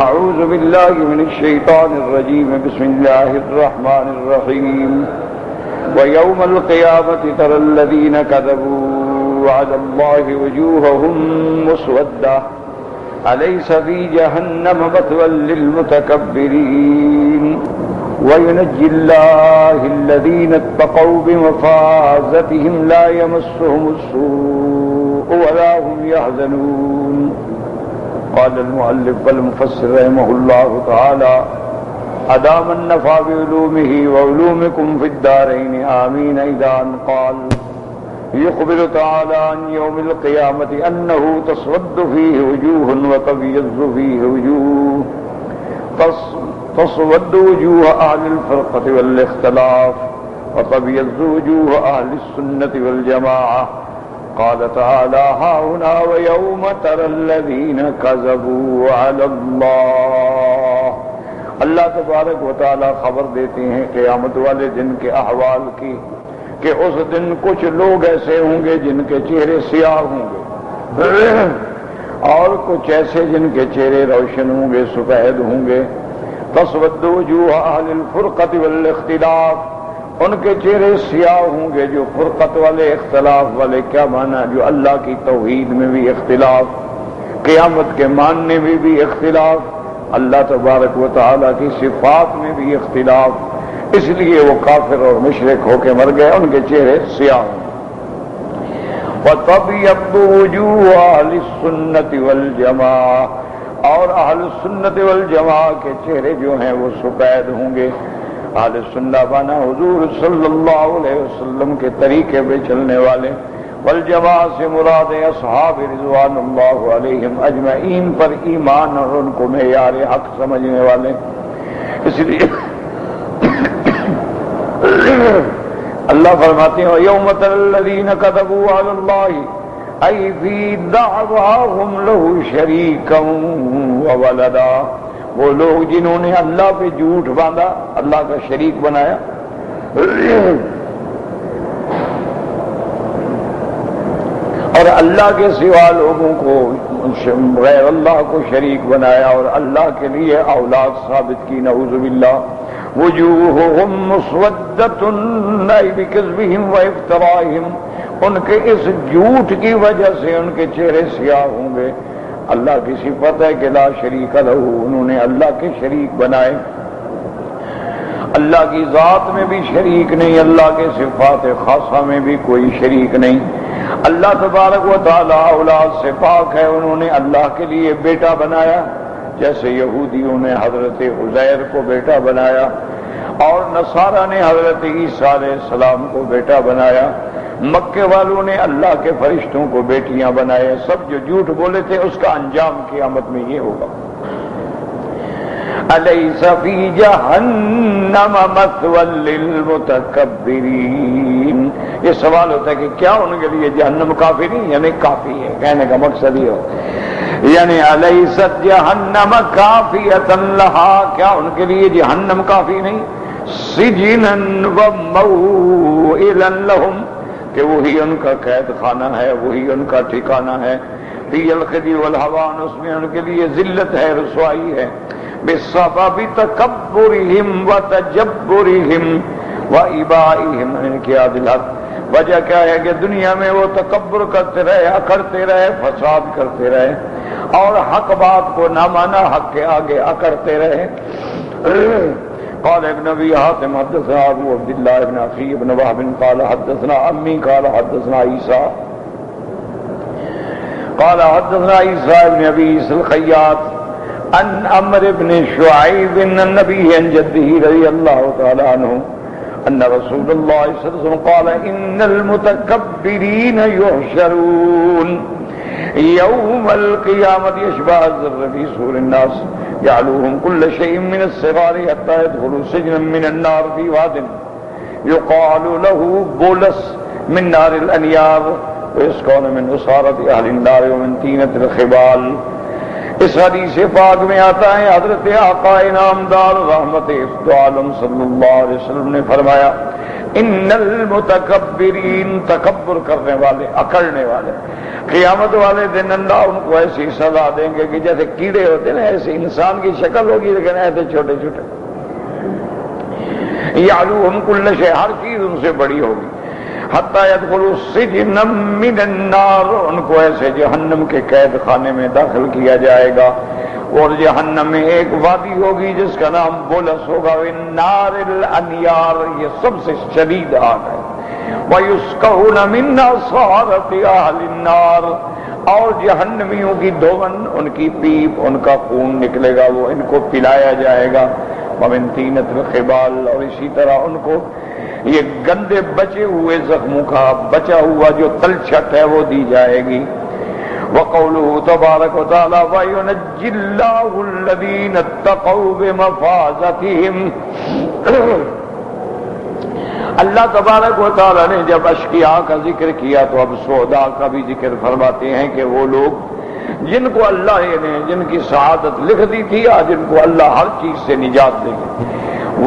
أعوذ بالله من الشيطان الرجيم. بسم الله الرحمن الرحيم. ويوم القيامة ترى الذين كذبوا على الله وجوههم مسودة أليس في جهنم مثوى للمتكبرين وينجي الله الذين اتقوا بمفازتهم لا يمسهم السوء ولا هم يحزنون. قال المؤلف والمفسر رحمه الله تعالى أدام النفع بعلومه وعلومكم في الدارين آمين. إذا أن قال يخبر تعالى عن يوم القيامة أنه تسود فيه وجوه وتبيض فيه وجوه. تسود وجوه أهل الفرقة والاختلاف وتبيض وجوه أهل السنة والجماعة. قال تعالى هاهنا ويوم ترى الذين كذبوا على الله. اللہ تبارک و تعالی خبر دیتے ہیں قیامت والے دن کے احوال کی کہ اس دن کچھ لوگ ایسے ہوں گے جن کے چہرے سیاہ ہوں گے اور کچھ ایسے جن کے چہرے روشن ہوں گے، سفید ہوں گے. تسود وجوہ اہل الفرقۃ والاختلاف، ان کے چہرے سیاہ ہوں گے جو فرقت والے، اختلاف والے. کیا معنی؟ جو اللہ کی توحید میں بھی اختلاف، قیامت کے ماننے میں بھی اختلاف، اللہ تبارک و تعالیٰ کی صفات میں بھی اختلاف. اس لیے وہ کافر اور مشرک ہو کے مر گئے، ان کے چہرے سیاہ ہوں. وَتَبْيَضُّ وُجُوهُ أَهْلِ السُّنَّةِ وَالْجَمَاعَةِ، اور اہل سنت والجماعہ کے چہرے جو ہیں وہ سفید ہوں گے. اہل سنت بنا حضور صلی اللہ علیہ وسلم کے طریقے پہ چلنے والے، والجماعہ سے مراد اصحاب رضوان اللہ علیہم اجمعین پر ایمان اور ان کو معیار حق سمجھنے والے. اس لیے اللہ فرماتے ہیں یوم تری الذین کذبوا علی اللہ ای فی دعواہم لہ شریکا وولدا. وہ لوگ جنہوں نے اللہ پہ جھوٹ باندھا، اللہ کا شریک بنایا، اور اللہ کے سوا لوگوں کو غیر اللہ کو شریک بنایا اور اللہ کے لیے اولاد ثابت کی. نعوذ باللہ. وجوہہم مسودۃ ای بکذبہم وافترائہم، ان کے اس جھوٹ کی وجہ سے ان کے چہرے سیاہ ہوں گے. اللہ کی صفت ہے کہ لا شریک لہ، انہوں نے اللہ کے شریک بنائے. اللہ کی ذات میں بھی شریک نہیں، اللہ کے صفات خاصہ میں بھی کوئی شریک نہیں. اللہ تبارک و تعالی اولاد سے پاک ہے. انہوں نے اللہ کے لیے بیٹا بنایا، جیسے یہودیوں نے حضرت عزیر کو بیٹا بنایا اور نصارہ نے حضرت عیسیٰ علیہ السلام کو بیٹا بنایا. مکے والوں نے اللہ کے فرشتوں کو بیٹیاں بنائے. سب جو جھوٹ بولے تھے اس کا انجام قیامت میں یہ ہوگا. الیس فی جہنم مثوی للمتکبرین. یہ سوال ہوتا ہے کہ کیا ان کے لیے جہنم کافی نہیں؟ یعنی کافی ہے. کہنے کا مقصد یہ ہو یعنی الیست جہنم کافیۃ لہا، کیا ان کے لیے جہنم کافی نہیں؟ سجنا وموئلا لہم، کہ وہی ان کا قید خانہ ہے، وہی ان کا ٹھکانہ ہے. فی الخزي والہوان، اس میں ان کے لیے ذلت ہے، رسوائی ہے. بسبب تکبرہم وتجبرہم وابائہم عن انقیاد الحق. وجہ کیا ہے کہ دنیا میں وہ تکبر کرتے رہے، اکڑتے رہے، فساد کرتے رہے اور حق بات کو نہ مانا، حق کے آگے اکڑتے رہے. قال ابن ابي حاتم حدثنا ابو عبد الله بن اخي بن وهب قال حدثنا عمي قال حدثنا عيسى قال حدثنا عيسى بن ابي الخياط عن عمرو بن شعيب عن النبي عن جده رضي الله تعالى عنه ان رسول الله صلى الله عليه وسلم قال ان المتكبرين يحشرون يوم القيامة يشبه الذر في صور الناس يعلوهم كل شيء من الصغار حتى يدخلوا سجنا من النار في واد يقال له بولس من نار الأنيار ويسقون من عصارة أهل النار ومن طينة الخبال. اس حدیث پاک میں آتا ہے حضرت آقا انعامدار رحمت عالم صلی اللہ علیہ وسلم نے فرمایا ان المتکبرین، تکبر کرنے والے، اکڑنے والے، قیامت والے دن اللہ ان کو ایسی سزا دیں گے کہ جیسے کیڑے ہوتے نا ایسے انسان کی شکل ہوگی لیکن ایسے چھوٹے چھوٹے، یعلوہم کل شیء، ہر چیز ان سے بڑی ہوگی، حتی یدخلوا السجن من النار، ان کو ایسے جہنم کے قید خانے میں داخل کیا جائے گا، اور جہنم میں ایک وادی ہوگی جس کا نام بولس ہوگا، النار الانیار، یہ سب سے شدید آگ ہے، وَيُسْقَوْنَ مِنْ عَصَارَةِ أَهْلِ النَّارِ، اور جہنمیوں کی دھون، ان کی پیپ، ان کا خون نکلے گا، وہ ان کو پلایا جائے گا، وَمِنْ طِينَةِ الْخِبَالِ، اور اسی طرح ان کو یہ گندے بچے ہوئے زخموں کا بچا ہوا جو تلچھٹ ہے وہ دی جائے گی۔ وقوله تبارک و تعالی وَيُنَجِّي اللَّهُ الَّذِينَ اتَّقَوْا بِمَفَازَتِهِمْ، اللہ تبارک و تعالی نے جب اشقیاء کا ذکر کیا تو اب سعداء کا بھی ذکر فرماتے ہیں کہ وہ لوگ جن کو اللہ نے جن کی سعادت لکھ دی تھی آج ان کو اللہ ہر چیز سے نجات دے گا۔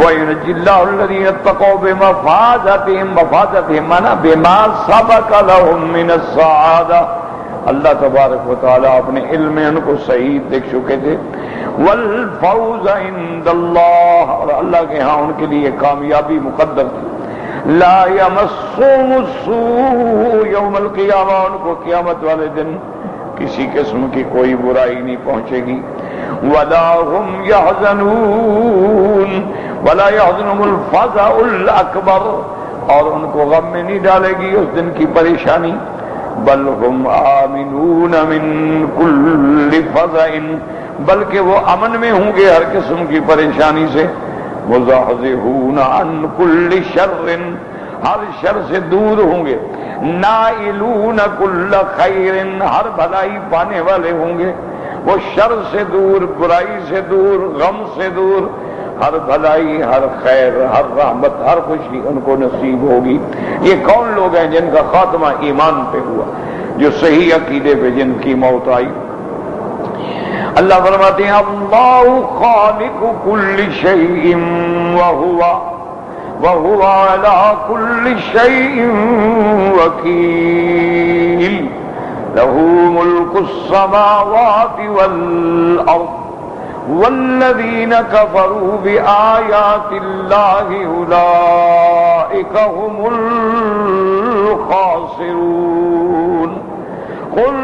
وَيُنَجِّي اللَّهُ الَّذِينَ اتَّقَوْا بِمَفَازَتِهِمْ، مفازتهم مانا بما سبق لهم من السعادہ، اللہ تبارک و تعالیٰ اپنے علم میں ان کو سعید دیکھ چکے تھے، والفوز عند اللہ، اور اللہ کے ہاں ان کے لیے کامیابی مقدر تھی، لا یمسهم السوء یوم القیامہ، ان کو قیامت والے دن کسی قسم کی کوئی برائی نہیں پہنچے گی، ولا هم يحزنون ولا يحزنهم الفزع الاکبر، اور ان کو غم میں نہیں ڈالے گی اس دن کی پریشانی، بل هم آمنون من كل فزع، بلکہ وہ امن میں ہوں گے ہر قسم کی پریشانی سے، مزحزحون عن كل شر، ہر شر سے دور ہوں گے، نائلون كل خیر، ہر بھلائی پانے والے ہوں گے، وہ شر سے دور، برائی سے دور، غم سے دور، ہر بھلائی، ہر خیر، ہر رحمت، ہر خوشی ان کو نصیب ہوگی۔ یہ کون لوگ ہیں جن کا خاتمہ ایمان پہ ہوا، جو صحیح عقیدے پہ جن کی موت آئی؟ اللہ فرماتے ہیں اللہ خالق کل شیء وهو على كل شيء وكيل، له ملك السماوات والأرض، والذين كفروا بآيات الله أولئك هم الخاسرون، قل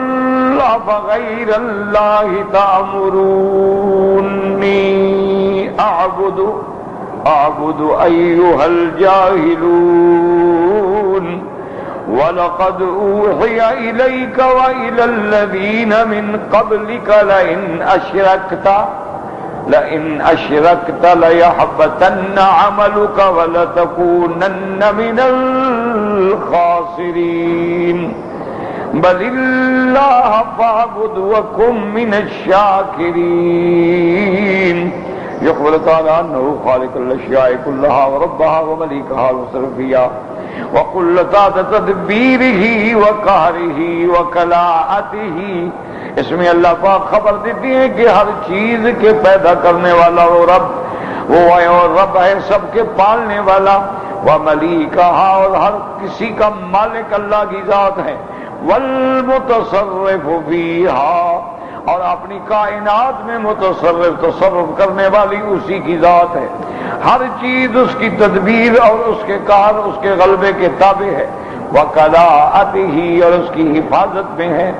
أفغير الله تأمروني أعبد أيها الجاهلون، وَلَقَدْ أُوحِيَ إِلَيْكَ وَإِلَى الَّذِينَ مِنْ قَبْلِكَ لَئِنْ أَشْرَكْتَ لَيَحْبَطَنَّ عَمَلُكَ وَلَتَكُونَنَّ مِنَ الْخَاسِرِينَ، بَلِ اللَّهَ فَاعْبُدْ وَكُن مِّنَ الشَّاكِرِينَ۔ يخبر تعالیٰ انه خالق الاشیاء كلها وربها ومليكها ومصرفها وكل تحت تدبیره وقهره وكلاءته، اس میں اللہ پاک خبر دیتی ہے کہ ہر چیز کے پیدا کرنے والا وہ رب، وہ رب ہے سب کے پالنے والا، ومليكها، اور ہر کسی کا مالک اللہ کی ذات ہے، والمتصرف فيها، اور اپنی کائنات میں تصرف کرنے والی اسی کی ذات ہے، ہر چیز اس کی تدبیر اور اس کے کار اس کے غلبے کے تابع ہے، وَقَلَاءَتِهِ، اور اس کی حفاظت میں ہے،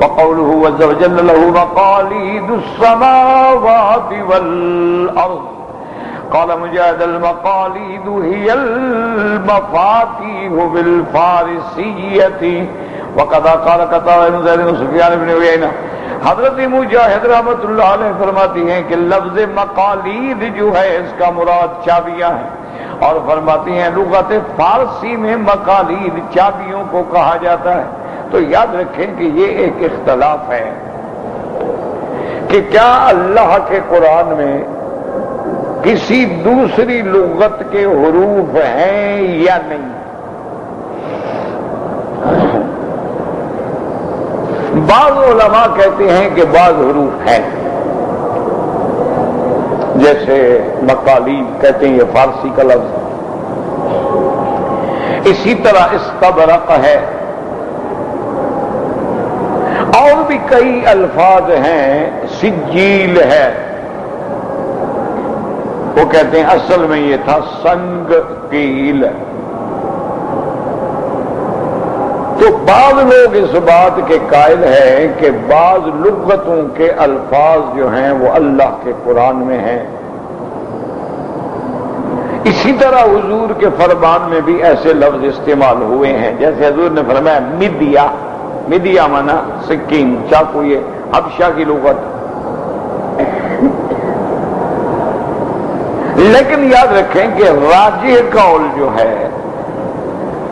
وَقَوْلُهُ عَزَّ وَجَلَّ لَهُ مَقَالِيدُ السَّمَاوَاتِ وَالْأَرْضِ، قال مجاهد المقاليد هي المفاتيح بالفارسية، وقد قال قتادہ بن زید بن سفیان بن عیینہ، حضرت مجاہد رحمۃ اللہ علیہ فرماتی ہیں کہ لفظ مقالید جو ہے اس کا مراد چابیاں ہیں، اور فرماتی ہیں لغت فارسی میں مقالید چابیوں کو کہا جاتا ہے، تو یاد رکھیں کہ یہ ایک اختلاف ہے کہ کیا اللہ کے قرآن میں کسی دوسری لغت کے حروف ہیں یا نہیں؟ بعض علماء کہتے ہیں کہ بعض حروف ہیں، جیسے مقالید کہتے ہیں یہ فارسی کا لفظ، اسی طرح استبرق ہے، اور بھی کئی الفاظ ہیں، سجیل ہے، وہ کہتے ہیں اصل میں یہ تھا سنگ قیل۔ تو بعض لوگ اس بات کے قائل ہیں کہ بعض لغتوں کے الفاظ جو ہیں وہ اللہ کے قرآن میں ہیں۔ اسی طرح حضور کے فرمان میں بھی ایسے لفظ استعمال ہوئے ہیں، جیسے حضور نے فرمایا مدیا، مدیا مانا سکین، چاقو، یہ حبشہ کی لغت۔ لیکن یاد رکھیں کہ راجح قول جو ہے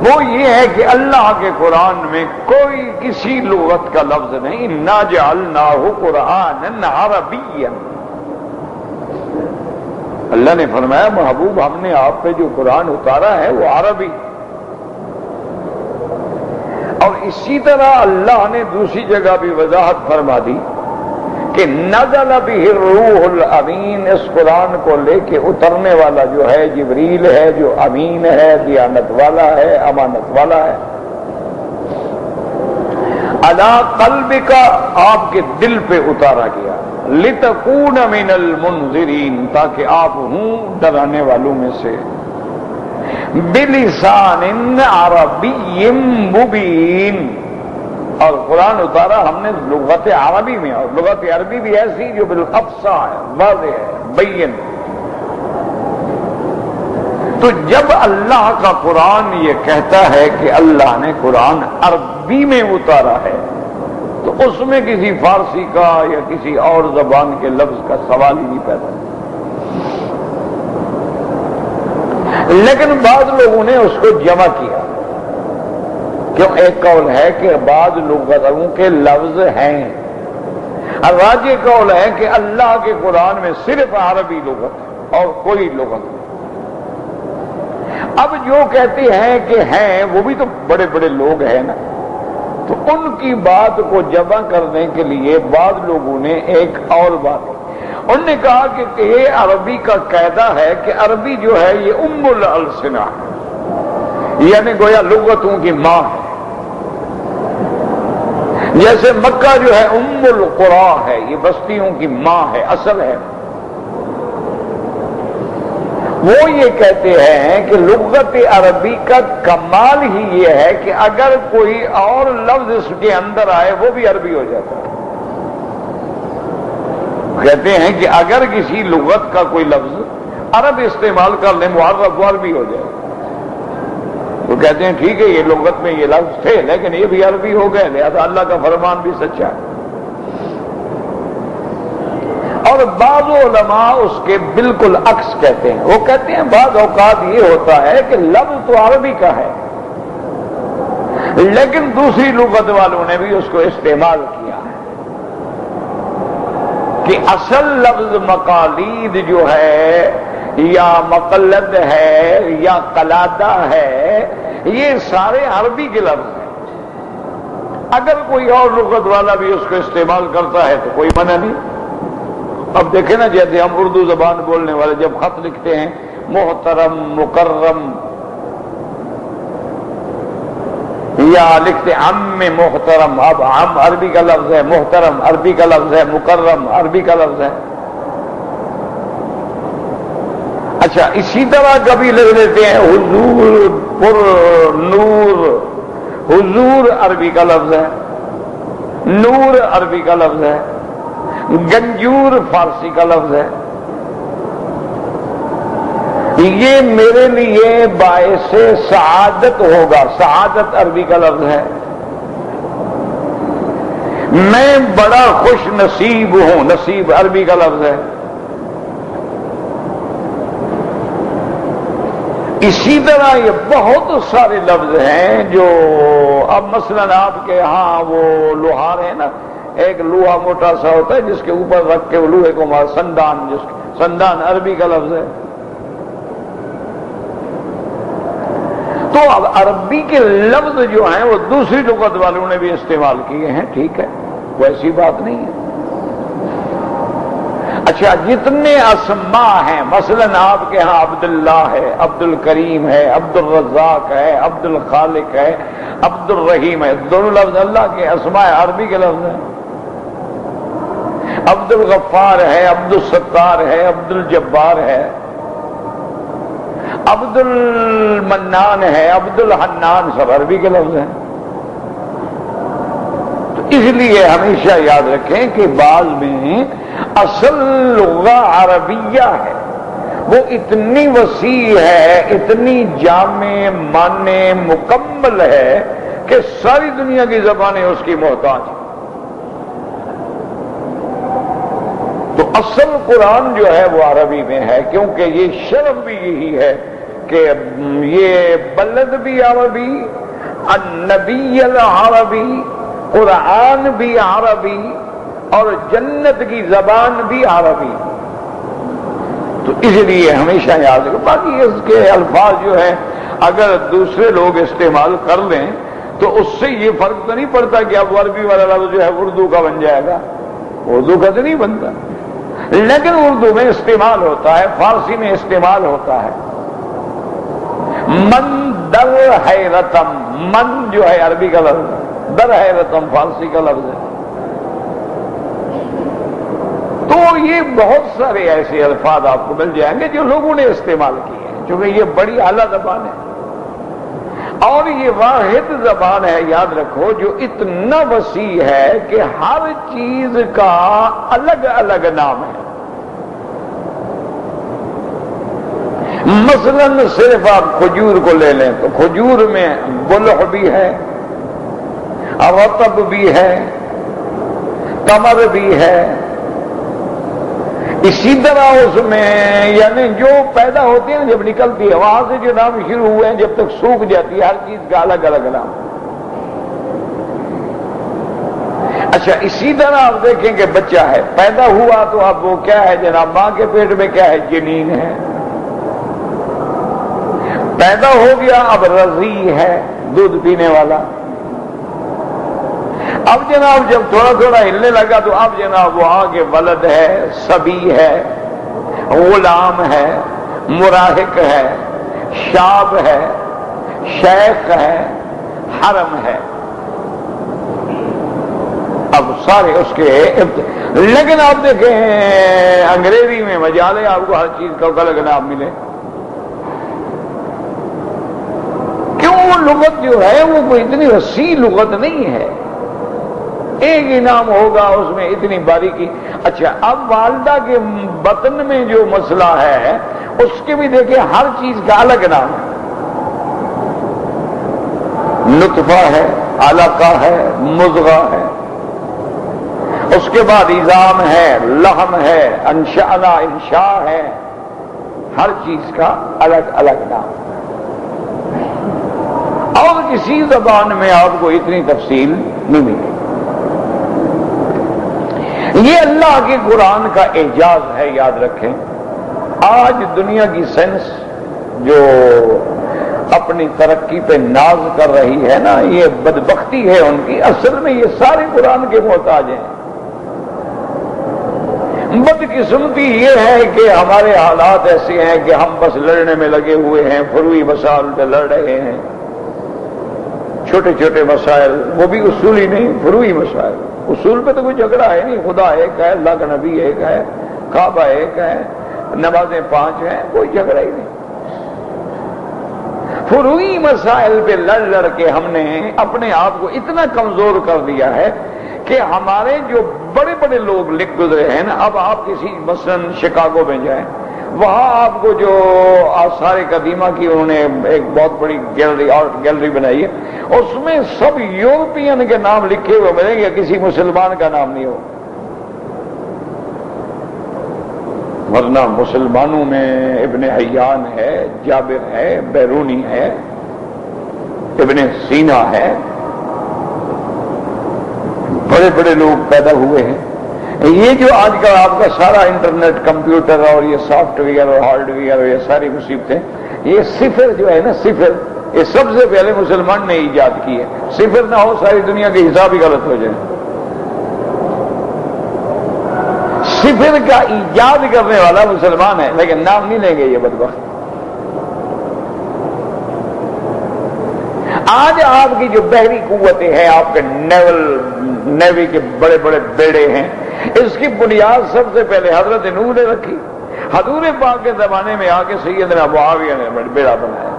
وہ یہ ہے کہ اللہ کے قرآن میں کوئی کسی لغت کا لفظ نہیں، اِنَّا جَعَلْنَاهُ قُرْآنًا عَرَبِيًّا۔ اللہ نے فرمایا محبوب ہم نے آپ پہ جو قرآن اتارا ہے وہ عربی۔ اور اسی طرح اللہ نے دوسری جگہ بھی وضاحت فرما دی کہ نزل بہ الروح الامین، اس قرآن کو لے کے اترنے والا جو ہے جبریل ہے، جو امین ہے، دیانت والا ہے، امانت والا ہے۔ علی قلبک، آپ کے دل پہ اتارا گیا، لتکون من المنذرین، تاکہ آپ ہوں ڈرانے والوں میں سے، بلسان عربی مبین، اور قرآن اتارا ہم نے لغت عربی میں، اور لغت عربی بھی ایسی جو بالافصاح ہے، واضح ہے، بین۔ تو جب اللہ کا قرآن یہ کہتا ہے کہ اللہ نے قرآن عربی میں اتارا ہے تو اس میں کسی فارسی کا یا کسی اور زبان کے لفظ کا سوال ہی نہیں پیدا۔ لیکن بعض لوگوں نے اس کو جمع کیا، کیوں؟ ایک قول ہے کہ بعض لغتوں کے لفظ ہیں، اور راجح قول ہے کہ اللہ کے قرآن میں صرف عربی لغت اور کوئی لغت نہیں۔ اب جو کہتے ہیں کہ ہیں وہ بھی تو بڑے بڑے لوگ ہیں نا، تو ان کی بات کو جمع کرنے کے لیے بعض لوگوں نے ایک اور بات، انہوں نے کہا کہ یہ عربی کا قاعدہ ہے کہ عربی جو ہے یہ ام الالسنہ، یعنی گویا لغتوں کی ماں ہے، جیسے مکہ جو ہے ام القریٰ ہے، یہ بستیوں کی ماں ہے، اصل ہے۔ وہ یہ کہتے ہیں کہ لغت عربی کا کمال ہی یہ ہے کہ اگر کوئی اور لفظ اس کے اندر آئے وہ بھی عربی ہو جاتا ہے۔ کہتے ہیں کہ اگر کسی لغت کا کوئی لفظ عرب استعمال کر لیں معرب عربی ہو جائے، وہ کہتے ہیں ٹھیک ہے یہ لغت میں یہ لفظ تھے لیکن یہ بھی عربی ہو گئے، لہذا اللہ کا فرمان بھی سچا ہے۔ اور بعض علماء اس کے بالکل عکس کہتے ہیں، وہ کہتے ہیں بعض اوقات یہ ہوتا ہے کہ لفظ تو عربی کا ہے لیکن دوسری لغت والوں نے بھی اس کو استعمال کیا ہے، کہ اصل لفظ مقالید جو ہے یا مقلد ہے یا قلادہ ہے یہ سارے عربی کے لفظ ہیں، اگر کوئی اور لغت والا بھی اس کو استعمال کرتا ہے تو کوئی منع نہیں۔ اب دیکھیں نا، جیسے ہم اردو زبان بولنے والے جب خط لکھتے ہیں محترم، مکرم، یا لکھتے عم محترم، اب عم عربی کا لفظ ہے، محترم عربی کا لفظ ہے، مکرم عربی کا لفظ ہے۔ اچھا اسی طرح کبھی لکھ دیتے ہیں حضور، پر نور، حضور عربی کا لفظ ہے، نور عربی کا لفظ ہے، گنجور فارسی کا لفظ ہے۔ یہ میرے لیے باعث سعادت ہوگا، سعادت عربی کا لفظ ہے، میں بڑا خوش نصیب ہوں، نصیب عربی کا لفظ ہے۔ اسی طرح یہ بہت سارے لفظ ہیں جو اب مثلا آپ کے ہاں وہ لوہار ہے نا، ایک لوہا موٹا سا ہوتا ہے جس کے اوپر رکھ کے لوہے کو مار، سندان، جس سندان عربی کا لفظ ہے۔ تو اب عربی کے لفظ جو ہیں وہ دوسری لغت والوں نے بھی استعمال کیے ہیں، ٹھیک ہے، وہ ایسی بات نہیں ہے۔ اچھا جتنے اسماء ہیں، مثلا آپ کے ہاں عبداللہ ہے، عبد الکریم ہے، عبد الرزاق ہے، عبد الخالق ہے، عبد الرحیم ہے، دونوں لفظ اللہ کے اسماء عربی کے لفظ ہیں۔ عبد الغفار ہے، عبد الستار ہے، عبد الجبار ہے، عبد المنان ہے، عبد الحنان، سب عربی کے لفظ ہیں۔ تو اس لیے ہمیشہ یاد رکھیں کہ بعض میں اصل لغہ عربیہ ہے، وہ اتنی وسیع ہے، اتنی جامع معنی مکمل ہے کہ ساری دنیا کی زبانیں اس کی محتاج ہیں۔ تو اصل قرآن جو ہے وہ عربی میں ہے، کیونکہ یہ شرف بھی یہی ہے کہ یہ بلد بھی عربی، النبی العربی، قرآن بھی عربی، اور جنت کی زبان بھی عربی۔ تو اس لیے ہمیشہ یاد رکھو۔ باقی اس کے الفاظ جو ہیں اگر دوسرے لوگ استعمال کر لیں تو اس سے یہ فرق تو نہیں پڑتا کہ اب عربی والا لفظ جو ہے اردو کا بن جائے گا، اردو کا تو نہیں بنتا، لیکن اردو میں استعمال ہوتا ہے، فارسی میں استعمال ہوتا ہے۔ من در حیرتم، من جو ہے عربی کا لفظ ہے، در حیرتم فارسی کا لفظ ہے۔ تو یہ بہت سارے ایسے الفاظ آپ کو مل جائیں گے جو لوگوں نے استعمال کیے ہیں، چونکہ یہ بڑی اعلیٰ زبان ہے اور یہ واحد زبان ہے، یاد رکھو، جو اتنا وسیع ہے کہ ہر چیز کا الگ الگ نام ہے۔ مثلا صرف آپ کھجور کو لے لیں تو کھجور میں بلح بھی ہے، رطب بھی ہے، تمر بھی ہے۔ اسی طرح اس میں یعنی جو پیدا ہوتی ہے جب نکلتی ہے وہاں سے جو نام شروع ہوئے ہیں جب تک سوکھ جاتی ہے، ہر چیز کا الگ الگ نام۔ اچھا اسی طرح آپ دیکھیں کہ بچہ ہے، پیدا ہوا تو اب وہ کیا ہے جناب، ماں کے پیٹ میں کیا ہے، جنین ہے۔ پیدا ہو گیا اب رضیع ہے، دودھ پینے والا۔ اب جناب جب تھوڑا تھوڑا ہلنے لگا تو اب جناب وہ آگے ولد ہے، صبی ہے، غلام ہے، مراہق ہے، شاب ہے، شیخ ہے، حرم ہے۔ اب سارے اس کے لیکن آپ دیکھیں انگریزی میں مجال ہے آپ کو ہر چیز کا الگ نام ملے۔ کیوں؟ لغت جو ہے وہ کوئی اتنی وسیع لغت نہیں ہے، ایک ہی نام ہوگا اس میں اتنی باریکی۔ اچھا اب والدہ کے بطن میں جو مسئلہ ہے اس کے بھی دیکھیں ہر چیز کا الگ نام ہے، نطفہ ہے، علقہ ہے، مضغہ ہے، اس کے بعد عظام ہے، لحم ہے، انشأنا انشاء ہے، ہر چیز کا الگ الگ نام۔ اور کسی زبان میں آپ کو اتنی تفصیل نہیں ملے۔ یہ اللہ کے قرآن کا اعجاز ہے، یاد رکھیں۔ آج دنیا کی سائنس جو اپنی ترقی پہ ناز کر رہی ہے نا، یہ بدبختی ہے ان کی، اصل میں یہ سارے قرآن کے محتاج ہیں۔ بدقسمتی یہ ہے کہ ہمارے حالات ایسے ہیں کہ ہم بس لڑنے میں لگے ہوئے ہیں، فروعی مسائل پہ لڑ رہے ہیں، چھوٹے چھوٹے مسائل، وہ بھی اصولی نہیں، فروعی مسائل۔ اصول پہ تو کوئی جھگڑا ہے نہیں، خدا ایک ہے، اللہ کا نبی ایک ہے، کعبہ ایک ہے، نمازیں 5 ہیں، کوئی جھگڑا ہی نہیں۔ فروعی مسائل پہ لڑ لڑ کے ہم نے اپنے آپ کو اتنا کمزور کر دیا ہے کہ ہمارے جو بڑے بڑے لوگ لکھ گزرے ہیں نا، اب آپ کسی مثلا شکاگو میں جائیں، وہاں آپ کو جو آثار قدیمہ کی انہوں نے ایک بہت بڑی گیلری، آرٹ گیلری بنائی ہے، اس میں سب یورپین کے نام لکھے ہوئے ملیں گے، کسی مسلمان کا نام نہیں ہو۔ ورنہ مسلمانوں میں ابن حیان ہے، جابر ہے، بیرونی ہے، ابن سینا ہے، بڑے بڑے لوگ پیدا ہوئے ہیں۔ یہ جو آج کل آپ کا سارا انٹرنیٹ، کمپیوٹر اور یہ سافٹ ویئر اور ہارڈ ویئر اور یہ ساری مصیبتیں، یہ صفر جو ہے نا، صفر، یہ سب سے پہلے مسلمان نے ایجاد کی ہے۔ صفر نہ ہو ساری دنیا کے حساب ہی غلط ہو جائے۔ صفر کا ایجاد کرنے والا مسلمان ہے، لیکن نام نہیں لیں گے یہ بدبخت۔ آج آپ کی جو بحری قوتیں ہیں، آپ کے نیوی کے بڑے بڑے بیڑے ہیں، اس کی بنیاد سب سے پہلے حضرت نوح نے رکھی۔ حضور پاک کے زمانے میں آ کے سیدنا معاویہ نے بیڑا بنایا۔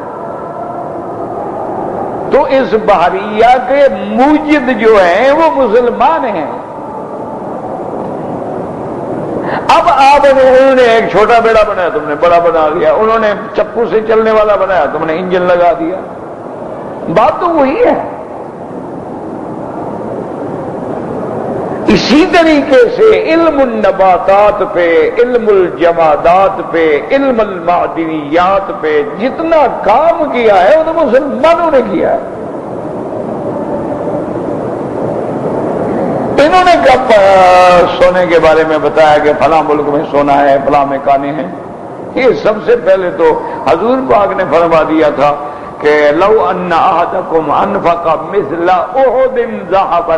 تو اس بحریہ کے موجد جو ہیں وہ مسلمان ہیں۔ اب انہوں نے ایک چھوٹا بیڑا بنایا، تم نے بڑا بنا دیا۔ انہوں نے چپو سے چلنے والا بنایا، تم نے انجن لگا دیا۔ بات تو وہی ہے۔ اسی طریقے سے علم النباتات پہ، علم الجمادات پہ، علم المعدنیات پہ جتنا کام کیا ہے وہ تو مسلمانوں نے کیا ہے۔ انہوں نے کب سونے کے بارے میں بتایا کہ فلاں ملک میں سونا ہے، فلاں میں کانے ہیں؟ یہ سب سے پہلے تو حضور پاک نے فرما دیا تھا کہ لو ان احدکم انفق مثل احد ذهبا،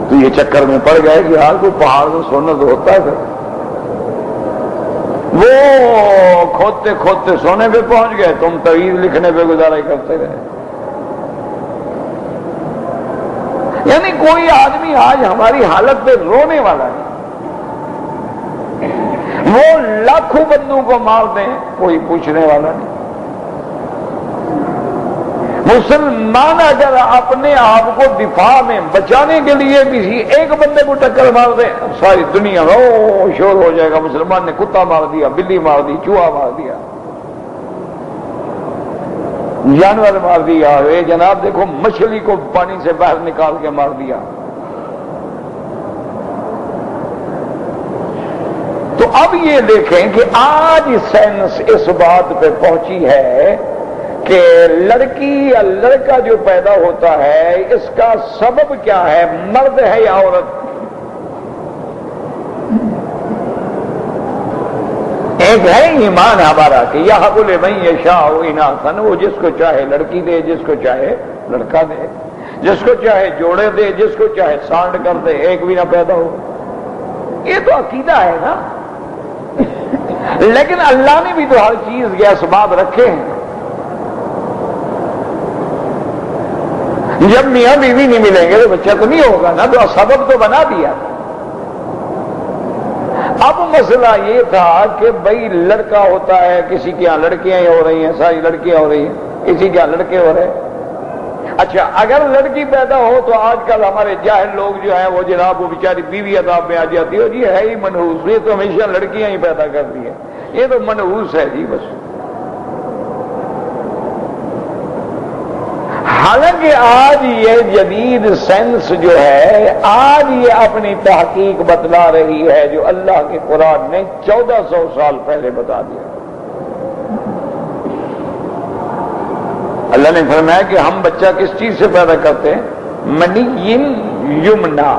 تو یہ چکر میں پڑ گئے کہ یار کوئی پہاڑ میں سونا تو ہوتا ہے، وہ کھودتے کھودتے سونے پہ پہنچ گئے، تم تعویذ لکھنے پہ گزارا کرتے رہے۔ یعنی کوئی آدمی آج ہماری حالت پہ رونے والا ہے، وہ لاکھوں بندوں کو مار دیں کوئی پوچھنے والا نہیں۔ مسلمان اگر اپنے آپ کو دفاع میں بچانے کے لیے کسی ایک بندے کو ٹکر مار دے، ساری دنیا میں شور ہو جائے گا، مسلمان نے کتا مار دیا، بلی مار دی، چوہا مار دیا، جانور مار دیا، اے جناب دیکھو مچھلی کو پانی سے باہر نکال کے مار دیا۔ تو اب یہ دیکھیں کہ آج سائنس اس بات پہ پہنچی ہے کہ لڑکی یا لڑکا جو پیدا ہوتا ہے اس کا سبب کیا ہے، مرد ہے یا عورت؟ ایک ہے ایمان ہمارا کہ یہب لمن یشاء اناثا، وہ جس کو چاہے لڑکی دے، جس کو چاہے لڑکا دے، جس کو چاہے جوڑے دے، جس کو چاہے سانڈ کر دے، ایک بھی نہ پیدا ہو۔ یہ تو عقیدہ ہے نا، لیکن اللہ نے بھی تو ہر چیز کے اسباب رکھے ہیں۔ جب میاں بیوی نہیں ملیں گے تو بچہ تو نہیں ہوگا نا، تو سبب تو بنا دیا۔ اب مسئلہ یہ تھا کہ بھئی لڑکا ہوتا ہے، کسی کے یہاں لڑکیاں ہی ہو رہی ہیں، ساری لڑکیاں ہو رہی ہیں، کسی کے یہاں لڑکے ہو رہے ہیں۔ اچھا اگر لڑکی پیدا ہو تو آج کل ہمارے جاہل لوگ جو ہیں وہ جناب وہ بیچاری بیوی عذاب میں آ جاتی ہے، جی ہے ہی منحوس، یہ تو ہمیشہ لڑکیاں ہی پیدا کرتی ہیں، یہ تو منحوس ہے جی بس۔ حالانکہ آج یہ جدید سائنس جو ہے آج یہ اپنی تحقیق بتلا رہی ہے جو اللہ کے قرآن نے 1400 سال پہلے بتا دیا۔ اللہ نے فرمایا کہ ہم بچہ کس چیز سے پیدا کرتے ہیں؟ منی یمنا،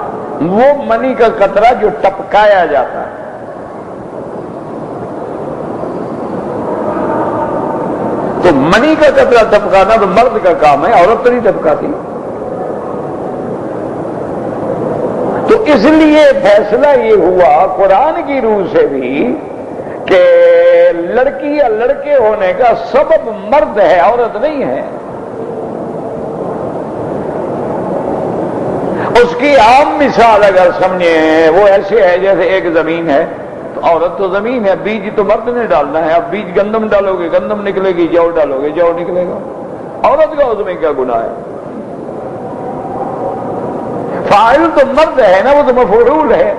وہ منی کا قطرہ جو ٹپکایا جاتا ہے۔ تو منی کا قطرہ ٹپکانا تو مرد کا کام ہے، عورت تو نہیں ٹپکاتی۔ تو اس لیے فیصلہ یہ ہوا قرآن کی روح سے بھی کہ لڑکی یا لڑکے ہونے کا سبب مرد ہے، عورت نہیں ہے۔ اس کی عام مثال اگر سمجھیں وہ ایسے ہے جیسے ایک زمین ہے، تو عورت تو زمین ہے، بیج تو مرد نے ڈالنا ہے۔ اب بیج گندم ڈالو گے گندم نکلے گی، جو ڈالو گے جو نکلے گا۔ عورت کا اس میں کیا گناہ ہے؟ فاعل تو مرد ہے نا، وہ تو مفعول ہے۔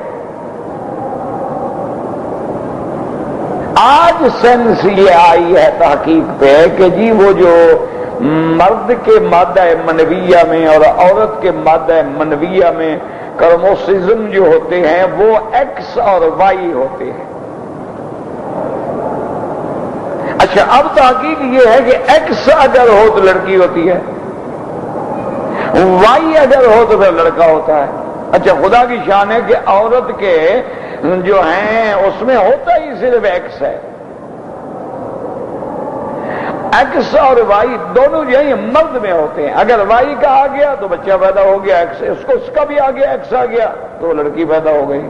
آج سائنس یہ آئی ہے تحقیق پہ کہ جی وہ جو مرد کے مادہ منویہ میں اور عورت کے مادہ منویہ میں کروموسوم جو ہوتے ہیں وہ ایکس اور وائی ہوتے ہیں۔ اچھا اب تحقیق یہ ہے کہ ایکس اگر ہو تو لڑکی ہوتی ہے، وائی اگر ہو تو پھر لڑکا ہوتا ہے۔ اچھا خدا کی شان ہے کہ عورت کے جو ہیں اس میں ہوتا ہی صرف ایکس ہے، ایکس اور وائی دونوں جو ہیں مرد میں ہوتے ہیں. اگر وائی کا آ گیا تو بچہ پیدا ہو گیا, ایکس اس کا بھی آ گیا, ایکس آ گیا تو لڑکی پیدا ہو گئی.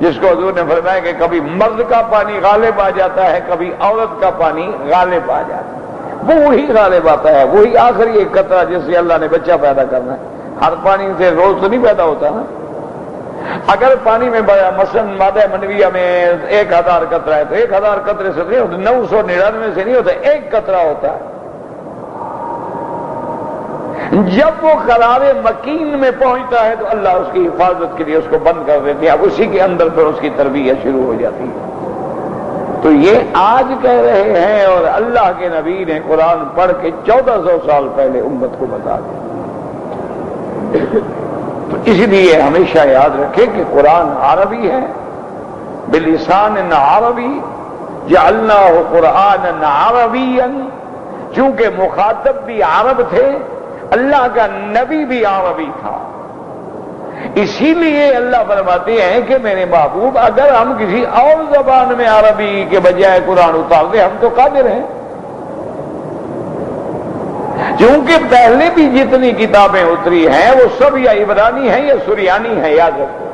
جس کو حضور نے فرمایا کہ کبھی مرد کا پانی غالب آ جاتا ہے, کبھی عورت کا پانی غالب آ جاتا ہے, وہی غالب آتا ہے, وہی آخری ایک قطرہ جس سے اللہ نے بچہ پیدا کرنا ہے. ہر پانی سے روز تو نہیں پیدا ہوتا نا. اگر پانی میں مثلا مادہ منویہ میں 1000 قطرہ ہے تو 1000 قطرے سے نہیں ہوتا, 999 سے نہیں ہوتا, ایک قطرہ ہوتا ہے. جب وہ قرار مکین میں پہنچتا ہے تو اللہ اس کی حفاظت کے لیے اس کو بند کر دیتے ہیں. اب اسی کے اندر پھر اس کی تربیت شروع ہو جاتی ہے. تو یہ آج کہہ رہے ہیں اور اللہ کے نبی نے قرآن پڑھ کے 1400 سال پہلے امت کو بتا دیا. تو اس لیے ہمیشہ یاد رکھیں کہ قرآن عربی ہے, بلسان عربی, جعلناہ قرآنا عربیا, چونکہ مخاطب بھی عرب تھے, اللہ کا نبی بھی عربی تھا. اسی لیے اللہ فرماتے ہیں کہ میرے محبوب اگر ہم کسی اور زبان میں عربی کے بجائے قرآن اتار دیں ہم تو قادر ہیں. چونکہ پہلے بھی جتنی کتابیں اتری ہیں وہ سب یا عبرانی ہیں یا سریانی ہیں. یاد رکھو,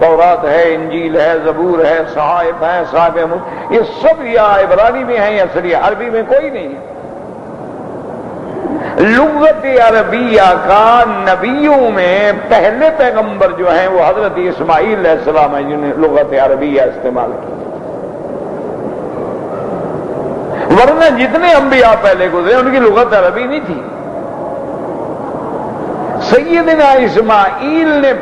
تورات ہے, انجیل ہے, زبور ہے, صحائف ہیں, صحائف, یہ سب یا عبرانی میں ہیں یا سریانی, عربی میں کوئی نہیں ہے. لغت عربیہ کا نبیوں میں پہلے پیغمبر جو ہیں وہ حضرت اسماعیل علیہ السلام ہیں جنہوں نے لغت عربیہ استعمال کی. ورنہ جتنے انبیاء پہلے گزرے ان کی لغت عربی نہیں تھی. سیدنا اسماعیل نے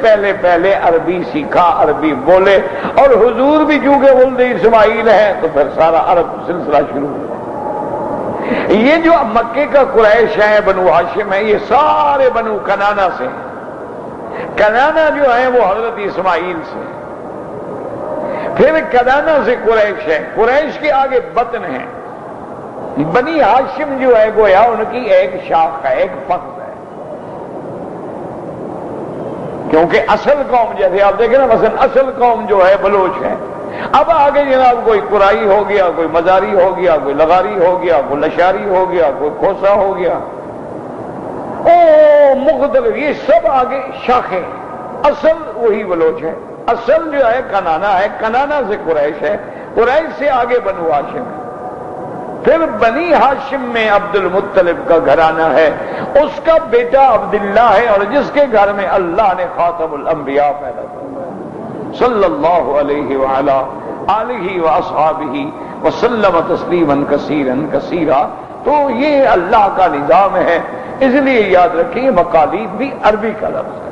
پہلے عربی سیکھا, عربی بولے, اور حضور بھی چونکہ ولد اسماعیل ہے تو پھر سارا عرب سلسلہ شروع ہوا. یہ جو مکے کا قریش ہے, بنو ہاشم ہے, یہ سارے بنو کنانا سے ہیں. کنانا جو ہے وہ حضرت اسماعیل سے, پھر کنانا سے قریش ہے, قریش کے آگے بطن ہے. بنی ہاشم جو ہے گویا ان کی ایک شاخ ہے, ایک فخر ہے. کیونکہ اصل قوم جیسے آپ دیکھیں نا, مثلا اصل قوم جو ہے بلوچ ہے. اب آگے جناب کوئی قرائی ہو گیا, کوئی مزاری ہو گیا, کوئی لغاری ہو گیا, کوئی لشاری ہو گیا, کوئی کھوسا ہو گیا, مختلف, یہ سب آگے شاخیں. اصل وہی بلوچ ہے. اصل جو ہے کنانا ہے, کنانا سے قریش ہے, قریش سے آگے بنو ہاشم ہے. پھر بنی ہاشم میں عبد المطلب کا گھرانہ ہے, اس کا بیٹا عبداللہ ہے, اور جس کے گھر میں اللہ نے خاتم الانبیاء پیدا کیا صلی اللہ علیہ وعلا آلہ واصحابہ وسلم تسلیما کثیرا کثیرا. تو یہ اللہ کا نظام ہے. اس لیے یاد رکھیں مقالید بھی عربی کا لفظ ہے.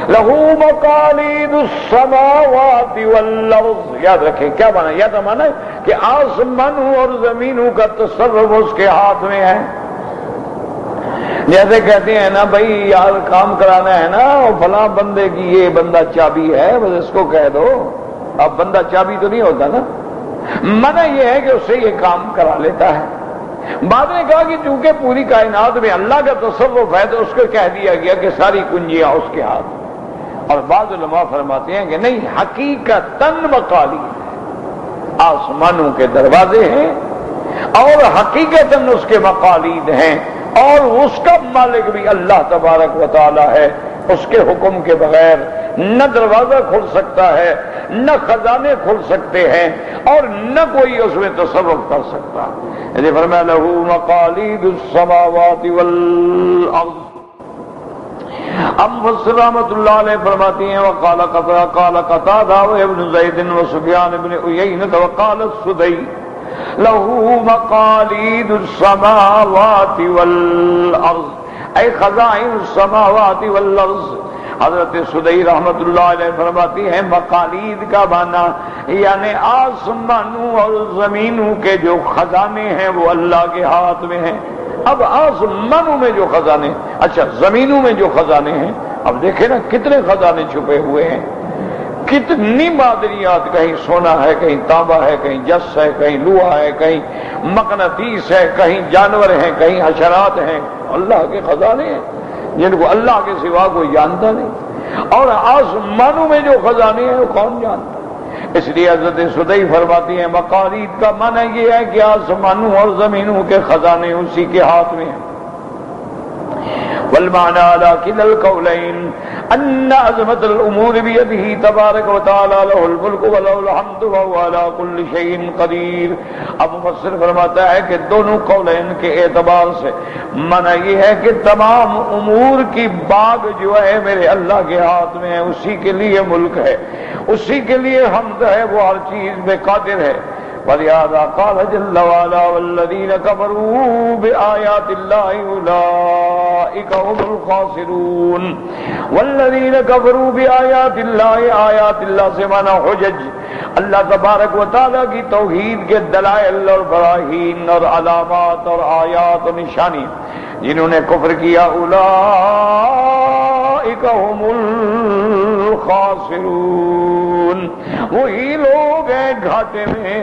لہو مقالید السماوات والارض, یاد رکھیں کیا مانا, یا تو مانا کہ آسمانوں اور زمینوں کا تصرف اس کے ہاتھ میں ہے. جیسے کہتے ہیں نا بھائی یار کام کرانا ہے نا, اور فلاں بندے کی یہ بندہ چابی ہے, بس اس کو کہہ دو. اب بندہ چابی تو نہیں ہوتا نا, منع یہ ہے کہ اس سے یہ کام کرا لیتا ہے. بعد نے کہا کہ چونکہ پوری کائنات میں اللہ کا تصرف ہے تو اس کو کہہ دیا گیا کہ ساری کنجیاں اس کے ہاتھ. اور بعض علماء فرماتے ہیں کہ نہیں, حقیقتاً مقالید آسمانوں کے دروازے ہیں اور حقیقتاً اس کے مقالید ہیں, اور اس کا مالک بھی اللہ تبارک و تعالی ہے. اس کے حکم کے بغیر نہ دروازہ کھل سکتا ہے, نہ خزانے کھل سکتے ہیں, اور نہ کوئی اس میں تصرف کر سکتا. فرمایا لہو مقالید السماوات والارض. اب مفسر رحمۃ اللہ علیہ فرماتی ہیں وقال قتادہ وابن زید وسفیان بن عیینہ وقال السدی لہو مقالید السماوات والارض اے خزائن السماوات والارض. حضرت سدی رحمت اللہ علیہ فرماتی ہیں مقالید کا معنی یعنی آسمانوں اور زمینوں کے جو خزانے ہیں وہ اللہ کے ہاتھ میں ہیں. اب آسمانوں میں جو خزانے, اچھا زمینوں میں جو خزانے ہیں, اب دیکھیں نا کتنے خزانے چھپے ہوئے ہیں, کتنی معدنیات, کہیں سونا ہے, کہیں تانبا ہے, کہیں جس ہے, کہیں لوہا ہے, کہیں مقناطیس ہے, کہیں جانور ہیں, کہیں حشرات ہیں. اللہ کے خزانے ہیں جن کو اللہ کے سوا کوئی جانتا نہیں. اور آسمانوں میں جو خزانے ہیں وہ کون جانتا. اس لیے حضرت سدی فرماتی ہیں مقالید کا معنی یہ ہے کہ آسمانوں اور زمینوں کے خزانے اسی کے ہاتھ میں ہیں. والمعنى على كلا القولين أن عظمة الأمور بيده تبارك وتعالى له الملك وله الحمد وهو على كل شيء قدير. اب مفسر فرماتا ہے کہ دونوں قولین کے اعتبار سے معنی یہ ہے کہ تمام امور کی باغ جو ہے میرے اللہ کے ہاتھ میں ہے، اسی کے لیے ملک ہے، اسی کے لیے حمد ہے، وہ ہر چیز میں قادر ہے. ولہذا قال جل وعلا والذین کفروا بآیات اللہ اولئک هم الخاسرون. والذین کفروا بآیات اللہ، آیات اللہ سے معنی حجج، اللہ تبارک و تعالیٰ کی توحید کے دلائل اور براہین اور علامات اور آیات اور نشانی جنہوں نے کفر کیا، اولئک هم الخاسرون، وہی لوگ ہیں گھاٹے میں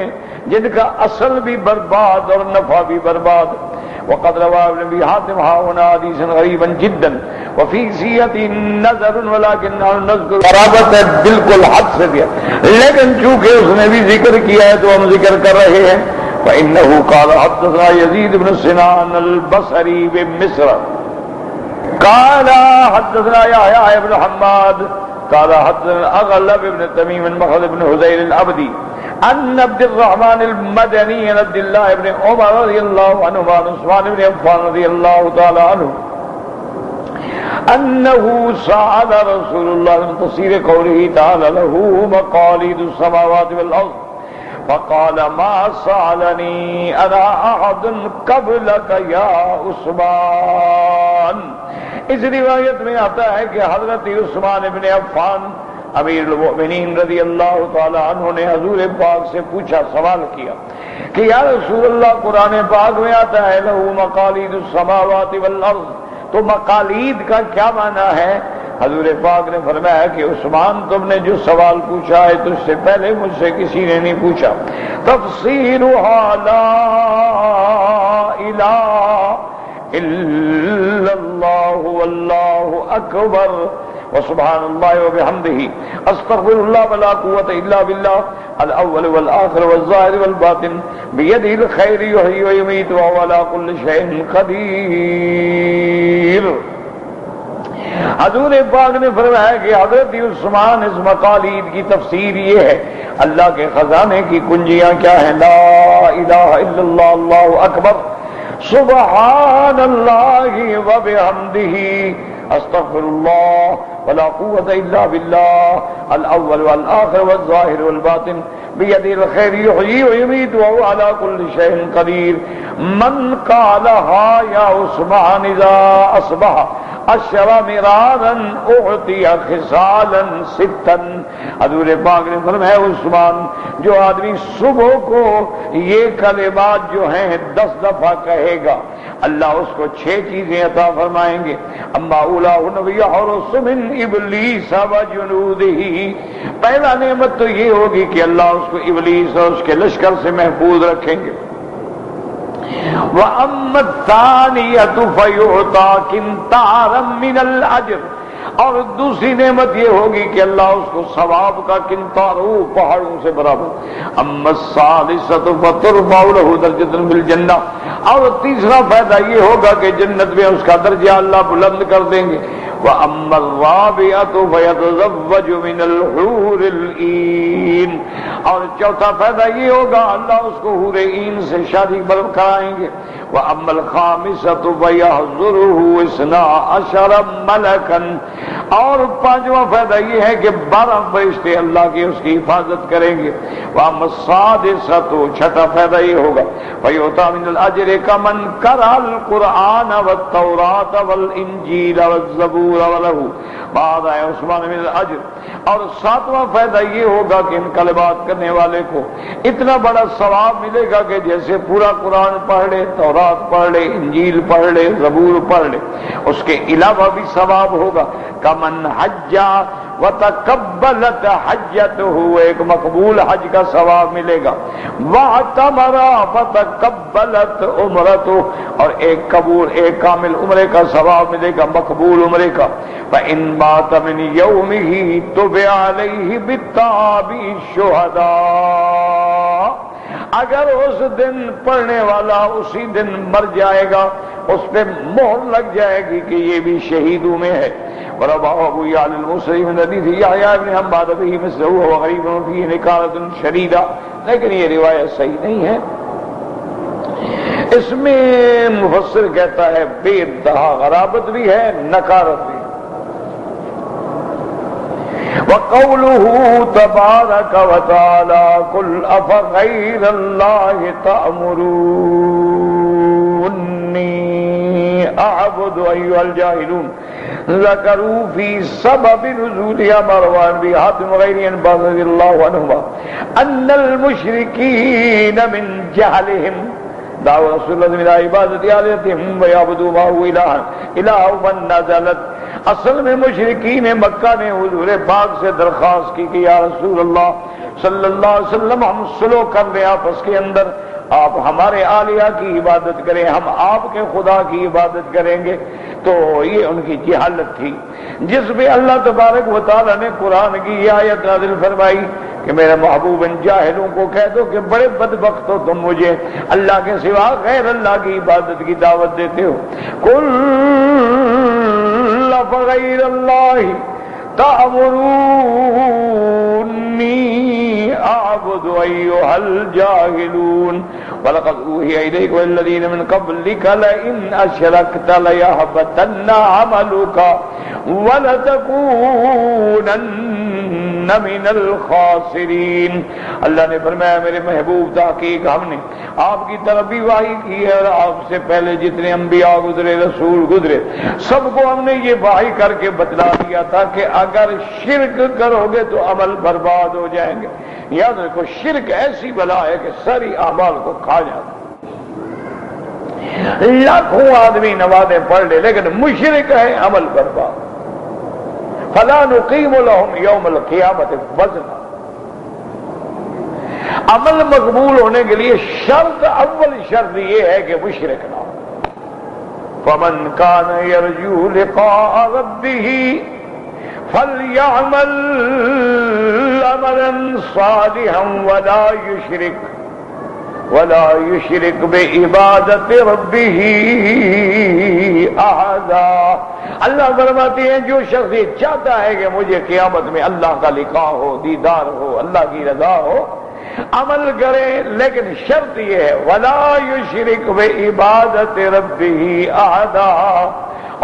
جن کا اصل بھی برباد اور نفع بھی برباد. وقد روى ابن ابي حاتم هنا حديثا غريبا جدا وفي سيئة نظر ولكن نذكر قرابت ہے بالکل حد سے بھی، لیکن چونکہ اس نے بھی ذکر کیا ہے تو ہم ذکر کر رہے ہیں. فإنه قال حدثنا يزيد بن سنان البصري بمصر قال حدثنا يحيى بن حماد قال حدثنا اغلب بن تميم مخلد بن هذيل العبدي عن عبد الرحمن المدني عن عبد الله بن عمر رضي الله عنهما عن عثمان بن عفان رضي الله تعالى عنه أنه سأل رسول الله من تفسير قوله تعالى له مقاليد السماوات والأرض فقال ما سألني أنا أحد قبلك يا عثمان. اس روایت میں آتا ہے کہ حضرت عثمان بن عفان امیر المؤمنین رضی اللہ تعالی عنہ نے حضور پاک سے پوچھا، سوال کیا کہ یا رسول اللہ قرآن پاک میں آتا ہے لہو مقالید السماوات والارض، تو مقالید کا کیا معنی ہے؟ حضور پاک نے فرمایا کہ عثمان تم نے جو سوال پوچھا ہے تجھ سے پہلے مجھ سے کسی نے نہیں پوچھا. تفسیرها لا الہ الا اللہ واللہ اکبر وسبحان اللہ وبحمدہ استغفر اللہ ولا قوة الا باللہ الاول والآخر والظاہر والباطن بیدہ الخیر یحیی ویمیت وہو علی کل شیء قدیر. حضور پاک نے فرمایا کہ حضرت عثمان اس مقالید کی تفسیر یہ ہے اللہ کے خزانے کی کنجیاں کیا ہیں، لا الہ الا اللہ اللہ اکبر سبحان اللہ وبحمدہ استغفر اللہ ولا قوة الا باللہ الاول والآخر والظاہر والباطن بیدہ الخیر یحیی ویمیت وہو علی کل شیء قدیر. من قالها یا عثمان اذا اصبح اشر مرارا اعطی خصالا ستا. حضور پاک نے فرمایا عثمان جو آدمی صبح کو یہ کلمات جو ہیں 10 دفعہ کہے گا اللہ اس کو 6 چیزیں عطا فرمائیں گے. اما اولاہن ویحرس من ابلیس وجنودہ، پہلا نعمت تو یہ ہوگی کہ اللہ اس کو ابلیس اور اس کے لشکر سے محفوظ رکھیں گے. وَأَمَّا الثَّانِيَةُ فَيُعْطَىٰ قِنطَارًا مِّنَ الْأَجْرِ، اور دوسری نعمت یہ ہوگی کہ اللہ اس کو ثواب کا قنطار پہاڑوں سے برابر. اما الثالثۃ فترفع له درجۃ فی الجنہ، اور تیسرا فائدہ یہ ہوگا کہ جنت میں اس کا درجہ اللہ بلند کر دیں گے. وَأَمَّا الرَّابِعَةُ فَيَتَزَوَّجُ مِنَ الْحُورِ الْعِينِ، اور چوتھا فائدہ یہ ہوگا اللہ اس کو حور عین سے شادی کرائیں گے. وَأَمَّا الْخَامِسَةُ فَيَحْضُرُهُ 12 مَلَكًا، اور پانچواں فائدہ یہ ہے کہ 12 فرشتے اللہ کی اس کی حفاظت کریں گے. وَأَمَّا السَّادِسَةُ، چھٹا فائدہ یہ ہوگا فَيُعْطَىٰ مِنَ الْأَجْرِ كَمَنْ قَرَأَ الْقُرْآنَ وَالتَّوْرَاةَ وَالْإِنْجِيلَ وَالزَّبُورَ وَلَهُ بعد آئے عثمان من الأجر. اور 7واں فائدہ یہ ہوگا کہ ان کلمات کرنے والے کو اتنا بڑا ثواب ملے گا کہ جیسے پورا قرآن پڑھ لے، تورات پڑھ لے، انجیل پڑھ لے، زبور پڑھ لے. اس کے علاوہ بھی ثواب ہوگا. کمن حج وتقبلت حجته، ایک مقبول حج کا ثواب ملے گا، واعتمر فتقبلت عمرته، اور ایک کامل عمرے کا ثواب ملے گا، مقبول عمرے کا، فإن مات من يومه تبع عليه بالتاب الشهداء، اگر اس دن پڑھنے والا اسی دن مر جائے گا اس پہ مہر لگ جائے گی کہ یہ بھی شہیدوں میں ہے۔ وربا ابو یعلی المصری من حدیث یحییٰ بن حماد به مثلہ وغریب فیہ نکارۃ شدیدہ، لیکن یہ روایت صحیح نہیں ہے۔ اس میں مفسر کہتا ہے بے انتہا غرابت بھی ہے، نکارت بھی ہے۔ وَقَوْلُهُ تَبَارَكَ وَتَعَالَى قُلْ أَفَغَيْرَ اللَّهِ تَأْمُرُونِّي أَعْبُدُ أَيُّهَا الْجَاهِلُونَ ذَكَرُوا فِي سَبَبِ نُزُولِهَا مَرْوَانَ بن حاتم وغيرهم رضي الله عنهما أن المشركين من جهلهم دعوا رسول الله من عبادة آلهتهم ويعبدوا معه إلها من نزلت، اصل میں مشرکین مکہ نے حضور پاک سے درخواست کی کہ یا رسول اللہ صلی اللہ علیہ وسلم ہم سلو کر لیں آپس کے اندر، آپ ہمارے آلیہ کی عبادت کریں، ہم آپ کے خدا کی عبادت کریں گے۔ تو یہ ان کی جہالت تھی، جس میں اللہ تبارک و تعالی نے قرآن کی یہ آیت نازل فرمائی کہ میرے محبوب ان جاہلوں کو کہہ دو کہ بڑے بدبخت ہو تم، مجھے اللہ کے سوا غیر اللہ کی عبادت کی دعوت دیتے ہو۔ قل فغیر اللہ تأمرونی اعبد ایھا الجاہلون وَلَقَدْ أُوحِيَ إِلَيْكَ وَالَّذِينَ مِن قَبْلِكَ لَئِنْ أَشْرَكْتَ لَيَحْبَطَنَّ عَمَلُكَ وَلَتَكُونَنَّ مِنَ الْخَاسِرِينَ۔ اللہ نے فرمایا میرے محبوب تحقیق ہم نے آپ کی طرف بھی وحی کی ہے، اور آپ سے پہلے جتنے انبیاء گزرے، رسول گزرے، سب کو ہم نے یہ وحی کر کے بتلا دیا تھا کہ اگر شرک کرو گے تو عمل برباد ہو جائیں گے۔ یاد رکھو شرک ایسی بلا ہے کہ ساری اعمال کو کھا جاتا، لاکھوں آدمی نمازیں پڑھ لے لیکن مشرک ہے، عمل برباد۔ فلا نقیم لهم یوم القیامت وزنا، عمل مقبول ہونے کے لیے شرط، اول شرط یہ ہے کہ مشرک نہ ہو۔ فمن کان یرجو لقاء ربه فَلْيَعْمَلْ عَمَلًا صَالِحًا وَلَا يُشْرِكْ بِعِبَادَةِ رَبِّهِ أَحَدًا۔ اللہ فرماتے ہیں جو شخص یہ چاہتا ہے کہ مجھے قیامت میں اللہ کا لقاء ہو، دیدار ہو، اللہ کی رضا ہو، عمل کرے، لیکن شرط یہ ہے وَلَا يُشْرِكْ بِعِبَادَةِ رَبِّهِ أَحَدًا،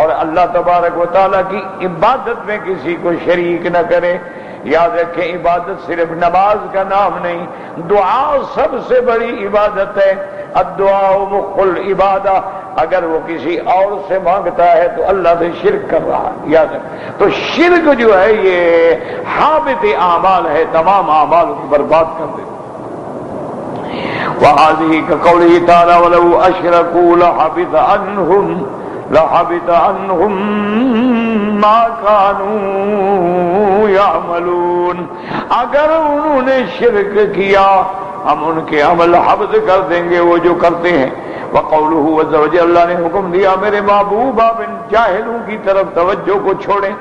اور اللہ تبارک و تعالیٰ کی عبادت میں کسی کو شریک نہ کرے۔ یاد رکھیں عبادت صرف نماز کا نام نہیں، دعا سب سے بڑی عبادت ہے۔ الدعاء مخ العبادہ، اگر وہ کسی اور سے مانگتا ہے تو اللہ سے شرک کر رہا ہے۔ یاد رکھیں، تو شرک جو ہے یہ حابط اعمال ہے، تمام اعمال کو برباد کر دے۔ وَهَذِهِ كَقَوْلِهِ تَعَالَى وَلَوْ أَشْرَكُوا لَحَبِطَ عَنْهُمْ مَا كَانُوا يَعْمَلُونَ، اگر انہوں نے شرک کیا ہم ان کے عمل حبط کر دیں گے وہ جو کرتے ہیں۔ وَقَوْلُهُ عَزَّ وَجَلَّ، اللہ نے حکم دیا میرے محبوب آپ ان جاہلوں کی طرف توجہ کو چھوڑیں،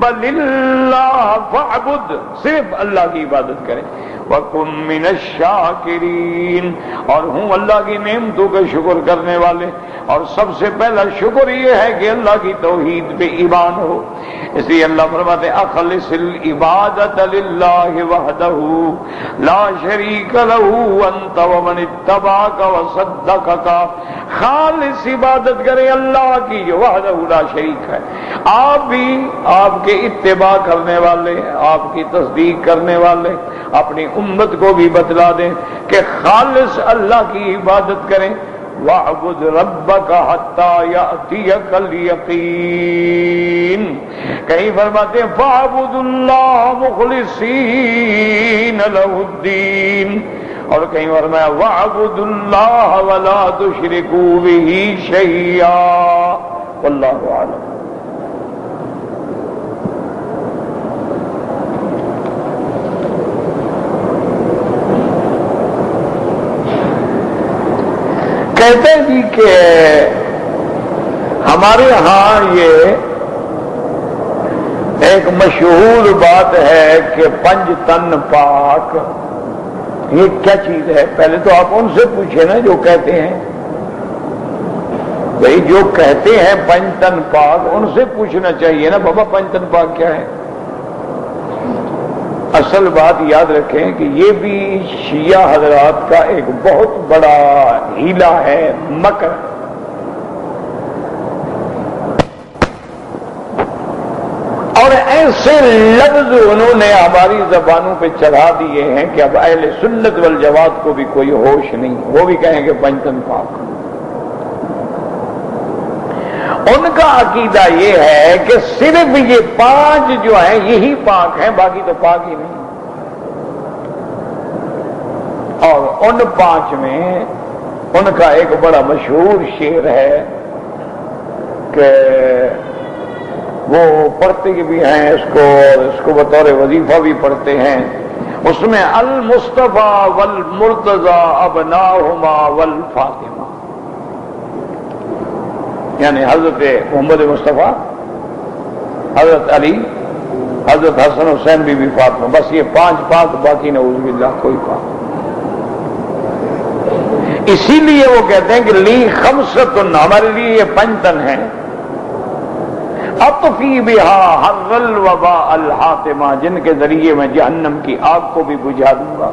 بل اللہ فاعبد، صرف اللہ کی عبادت کریں، وَكُن مِّنَ الشَّاكِرِينَ، اور ہوں اللہ کی نعمتوں کا شکر کرنے والے۔ اور سب سے پہلا شکر یہ ہے کہ اللہ کی توحید پہ ایمان ہو، اس لیے اللہ فرماتے ہیں اخلص العبادۃ للہ وحدہ لا شریک لہ انت ومن اتبعک وصدقک، خالص عبادت کریں اللہ کی جو وحدہ لا شریک ہے۔ آپ بھی آپ کے اتباع کرنے والے، آپ کی تصدیق کرنے والے اپنی امت کو بھی بتلا دیں کہ خالص اللہ کی عبادت کریں۔ وَاعْبُدْ رَبَّكَ حَتَّى يَأْتِيَكَ الْيَقِينُ، کہیں فرماتے ہیں فَاعْبُدُوا اللَّهَ مُخْلِصِينَ لَهُ الدِّينَ، اور کہیں فرمایا وَاعْبُدُوا اللَّهَ وَلَا تُشْرِكُوا بِهِ شَيْئًا، وَاللَّهُ أَعْلَمُ۔ کہتے ہیں جی کہ ہمارے ہاں یہ ایک مشہور بات ہے کہ پنج تن پاک، یہ کیا چیز ہے؟ پہلے تو آپ ان سے پوچھیں نا جو کہتے ہیں، بھائی جو کہتے ہیں پنج تن پاک ان سے پوچھنا چاہیے نا بابا پنج تن پاک کیا ہے؟ اصل بات یاد رکھیں کہ یہ بھی شیعہ حضرات کا ایک بہت بڑا ہیلا ہے، مکر۔ اور ایسے لفظ انہوں نے ہماری زبانوں پہ چڑھا دیے ہیں کہ اب اہل سنت والجماعت کو بھی کوئی ہوش نہیں، وہ بھی کہیں گے پنج تن پاک۔ ان کا عقیدہ یہ ہے کہ صرف یہ پانچ جو ہیں یہی پاک ہیں، باقی تو پاک ہی نہیں۔ اور ان پانچ میں ان کا ایک بڑا مشہور شعر ہے کہ وہ پڑھتے بھی ہیں اس کو بطور وظیفہ بھی پڑھتے ہیں، اس میں المصطفیٰ والمرتضیٰ ابناہما والفاطمہ، یعنی حضرت محمد مصطفیٰ، حضرت علی، حضرت حسن حسین بی بی فاطمہ، بس یہ پانچ پاک، باقی نعوذ باللہ کوئی پاک۔ اسی لیے وہ کہتے ہیں کہ لی خمسۃ، ہمارے لیے یہ پنج تن ہیں، اطفی بہا حر الوباء الحاطمہ، جن کے ذریعے میں جہنم کی آگ کو بھی بجھا دوں گا۔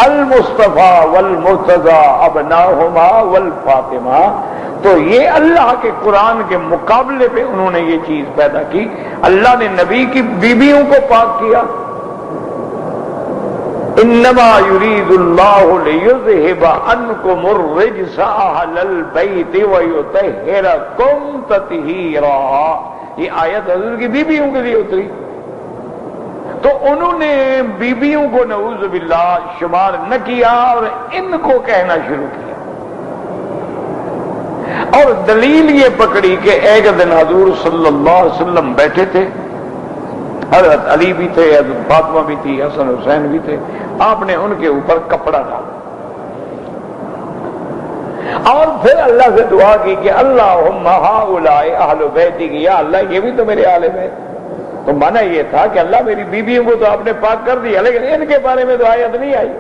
المصطفیٰ والمرتضیٰ ابناہما والفاطمہ، تو یہ اللہ کے قرآن کے مقابلے پہ انہوں نے یہ چیز پیدا کی۔ اللہ نے نبی کی بیویوں کو پاک کیا، انما یرید اللہ لیذہب عنکم الرجس اہل البیت ویطہرکم تطہیرا، یہ آیت حضور کی بیویوں کے لیے اتری، تو انہوں نے بیویوں کو نعوذ باللہ شمار نہ کیا اور ان کو کہنا شروع کیا۔ اور دلیل یہ پکڑی کہ ایک دن حضور صلی اللہ علیہ وسلم بیٹھے تھے، حضرت علی بھی تھے، حضرت فاطمہ بھی تھی، حسن حسین بھی تھے، آپ نے ان کے اوپر کپڑا ڈالا اور پھر اللہ سے دعا کی کہ اللہم ہؤلاء اہل بیتی، یا اللہ یہ بھی تو میرے اہل بیت۔ تو مانا یہ تھا کہ اللہ میری بیویوں کو تو آپ نے پاک کر دیا، لیکن ان کے بارے میں تو آیت نہیں آئی۔